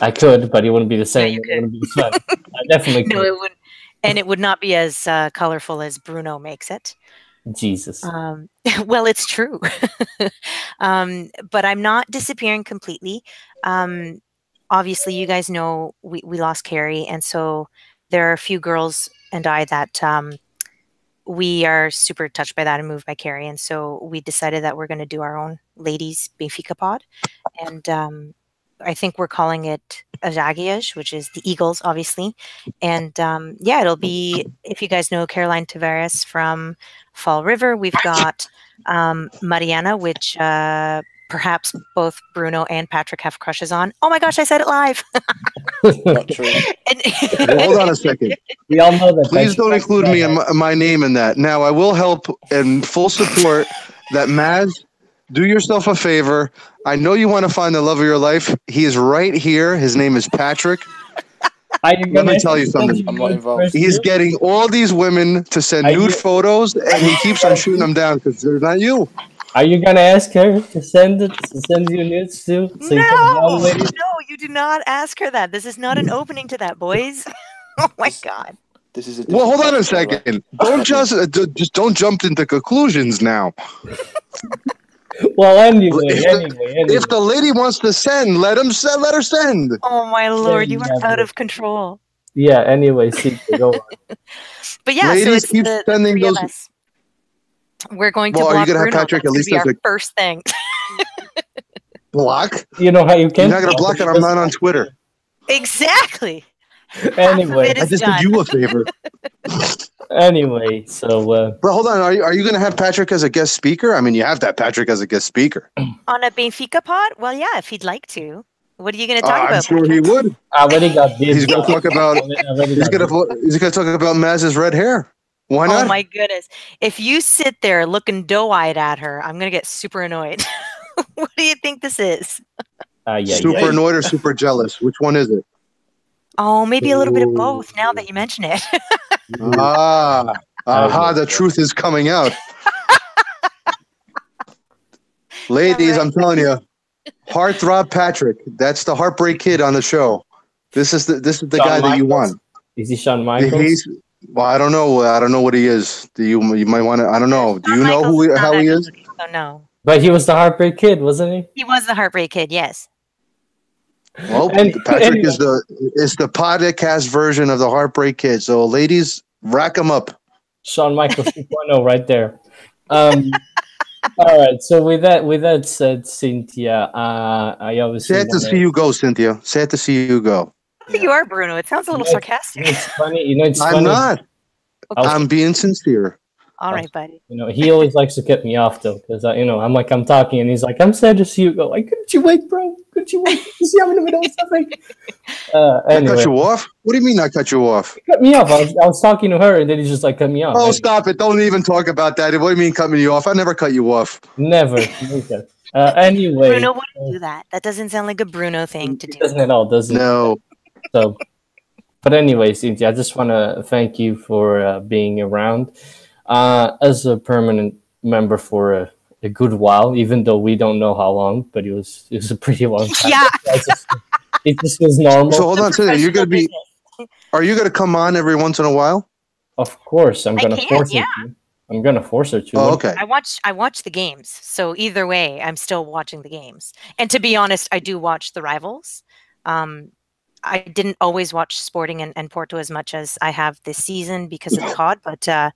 I could, but it wouldn't be the same. Yeah, you it wouldn't be fun. I definitely could. No, it wouldn't. And it would not be as colorful as Bruno makes it. Jesus. Well, it's true. But I'm not disappearing completely. Obviously, you guys know we lost Carrie. And so there are a few girls and I that we are super touched by that and moved by Carrie. And so we decided that we're going to do our own ladies Benfica pod. And I think we're calling it Ajagias, which is the Eagles, obviously. And yeah, it'll be, if you guys know Caroline Tavares from Fall River, we've got Mariana, which perhaps both Bruno and Patrick have crushes on. Oh my gosh, I said it live. Not true. Hold on a second. We all know that. Please don't include me in my name in that. Now, I will help and full support that. Maz, do yourself a favor. I know you want to find the love of your life. He is right here. His name is Patrick. Let me tell you something. I'm not involved. He's getting all these women to send nude photos, and he keeps on shooting them down because they're not you. Are you gonna ask her to send you nudes too? So No, you do not ask her that. This is not an opening to that, boys. Oh my God. This is a Well, hold on a different Patrick, by the way. second. Just don't jump into conclusions now. Well, anyway, If the lady wants to send, let her send. Oh my Lord, you are Yeah, out yeah. of control. Yeah. Anyway, Cynthia, go on. But yeah, so Ladies, it's keep the sending three of those. us. We're going to Well, are you block gonna have Bruno. Patrick That's at going to least be as our a first thing. block? You know how you can. You're not gonna block it. I'm not on Twitter. Exactly. Half of Anyway, it I is just did done. you a favor. anyway, so But hold on, are you going to have Patrick as a guest speaker? I mean, you have that Patrick as a guest speaker. On a Benfica pod? Well, yeah, if he'd like to. What are you going to talk I'm about, sure he Patrick? would. I already got dibs. He's going to talk about. Already He's got going dibs. to talk about Maz's red hair. Why Oh not? my goodness. If you sit there looking doe-eyed at her, I'm going to get super annoyed. What do you think this is? Yeah, Super yeah. annoyed or super jealous? Which one is it? Oh, maybe a little bit of both now that you mention it. Aha! yeah. The truth is coming out. Ladies, right. I'm telling you, Heartthrob Patrick. That's the Heartbreak Kid on the show. This is the Shawn guy that you Michaels? want. Is he Shawn Michaels? Well, I don't know. I don't know what he is. You might want to. I don't know. Do you know how he is? Oh, no. But he was the Heartbreak Kid, wasn't he? He was the Heartbreak Kid, yes. Well, Patrick is the podcast version of the Heartbreak Kid. So, ladies, rack him up. Shawn Michaels 2.0 right there. All right. So with that said, Cynthia, I obviously Sad to see you go, Cynthia. Sad to see you go. You are, Bruno. It sounds a little sarcastic. It's funny. It's I'm funny. not. Okay. I'm being sincere. All right, buddy. He always likes to cut me off though, because I'm talking and he's like, "I'm sad to see you go." Like, couldn't you wait, bro? Couldn't you wait? You see, I'm in the middle of something. I cut you off? What do you mean I cut you off? He cut me off. I was talking to her, and then he just like cut me off. Oh, stop it! Don't even talk about that. What do you mean cut me off? I never cut you off. Never. Anyway, Bruno wouldn't do that. That doesn't sound like a Bruno thing to do. Doesn't at all, does it? No. So, but anyway, Cynthia, I just want to thank you for being around as a permanent member for a good while, even though we don't know how long, but it was a pretty long time. Yeah. It just was normal. So hold on, Cynthia. You're gonna be. Are you gonna come on every once in a while? Of course, I'm gonna force her to. I'm gonna force her to. Oh, okay. I watch the games, so either way, I'm still watching the games. And to be honest, I do watch the rivals. I didn't always watch Sporting and Porto as much as I have this season because of the COD, but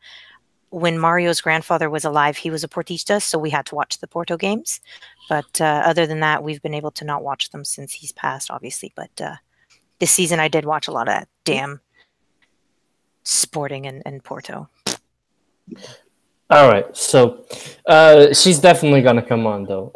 when Mario's grandfather was alive, he was a Portista, so we had to watch the Porto games. But other than that, we've been able to not watch them since he's passed, obviously. But this season, I did watch a lot of that damn Sporting and Porto. All right, so she's definitely gonna come on, though.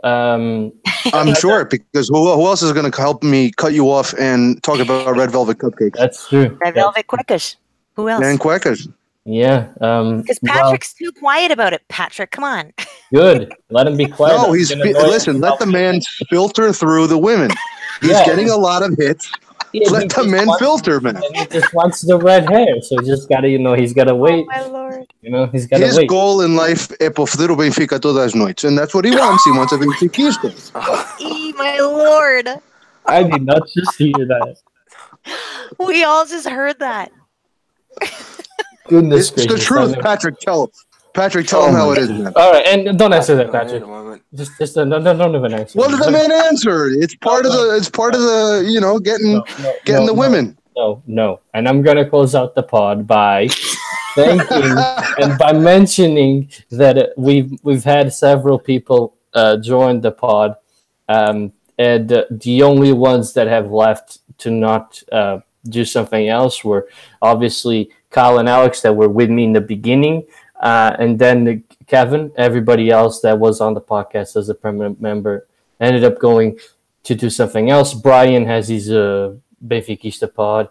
I'm sure, because who else is going to help me cut you off and talk about red velvet cupcakes? That's true. Red Velvet Quickish. Who else? And quackers. Yeah. Because Patrick's too quiet about it. Patrick, come on. Good. Let him be quiet. No, listen. Let the man filter through the women. He's getting a lot of hits. Yeah, let the man filter, man. And he just wants the red hair, so he just gotta, he's gotta wait. Oh my lord. He's gotta His wait. goal in life é para foder o Benfica todas as noites, and that's what he wants. He wants a benfiquista. My lord. I did not just hear that. We all just heard that. Goodness It's gracious. the truth, Patrick. Tell him how it is, man. All right, and don't answer that, Patrick. Moment. Just don't even answer. What did the man answer? It's part of the getting the women. No. And I'm gonna close out the pod by thanking and by mentioning that we've had several people join the pod, and the only ones that have left to not do something else were obviously Kyle and Alex that were with me in the beginning, and then Kevin. Everybody else that was on the podcast as a permanent member ended up going to do something else. Brian has his Benfiquista pod.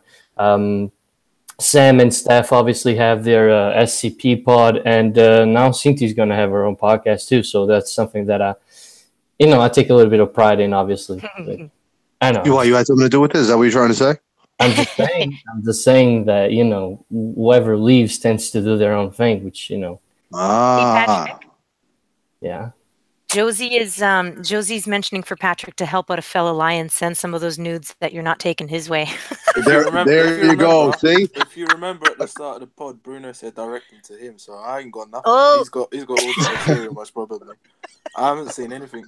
Sam and Steph obviously have their SCP pod, and now Cynthia's going to have her own podcast too. So that's something that I take a little bit of pride in, obviously. But, I know. You had something to do with this? Is that what you're trying to say? I'm just saying that, whoever leaves tends to do their own thing, which, Patrick. yeah. Josie's mentioning for Patrick to help out a fellow lion send some of those nudes that you're not taking his way. if you you go. remember, See? if you remember at the start of the pod, Bruno said directing to him, so I ain't got nothing. Oh. He's got all the material, most probably. I haven't seen anything.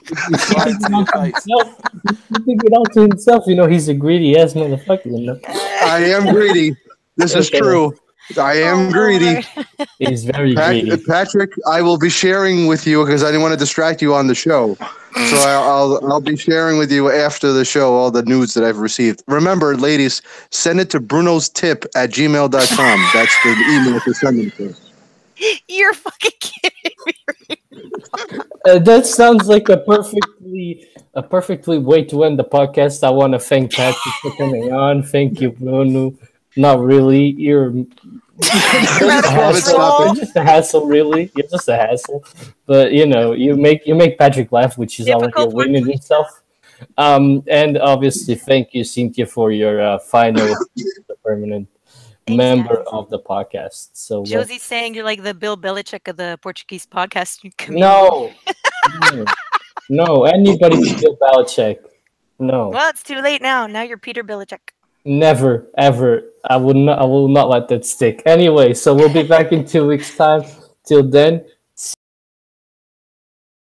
He's lying to your face. No, he think it out to himself. You know, he's a greedy ass motherfucker. You know, I am greedy. This is true. I am Oh, greedy. Lord. he's very greedy. Patrick, I will be sharing with you because I didn't want to distract you on the show. So I'll be sharing with you after the show all the news that I've received. Remember, ladies, send it to Bruno's tip at gmail.com. That's the email to send it to. You're fucking kidding me. That sounds like a perfectly way to end the podcast. I want to thank Patrick for coming on. Thank you, Bruno. Not really. You're just a hassle. You're just a hassle, really. You're just a hassle. But you know, you make Patrick laugh, which is already a Difficult win one in to itself. And obviously, thank you, Cynthia, for your final permanent Thanks, member guys. of the podcast. So Josie's saying you're like the Bill Belichick of the Portuguese podcast community. no, anybody but Bill Belichick. No, Well, it's too late now. Now you're Peter Belichick. never, ever. I will not let that stick. Anyway, so we'll be back in 2 weeks' time. Till then,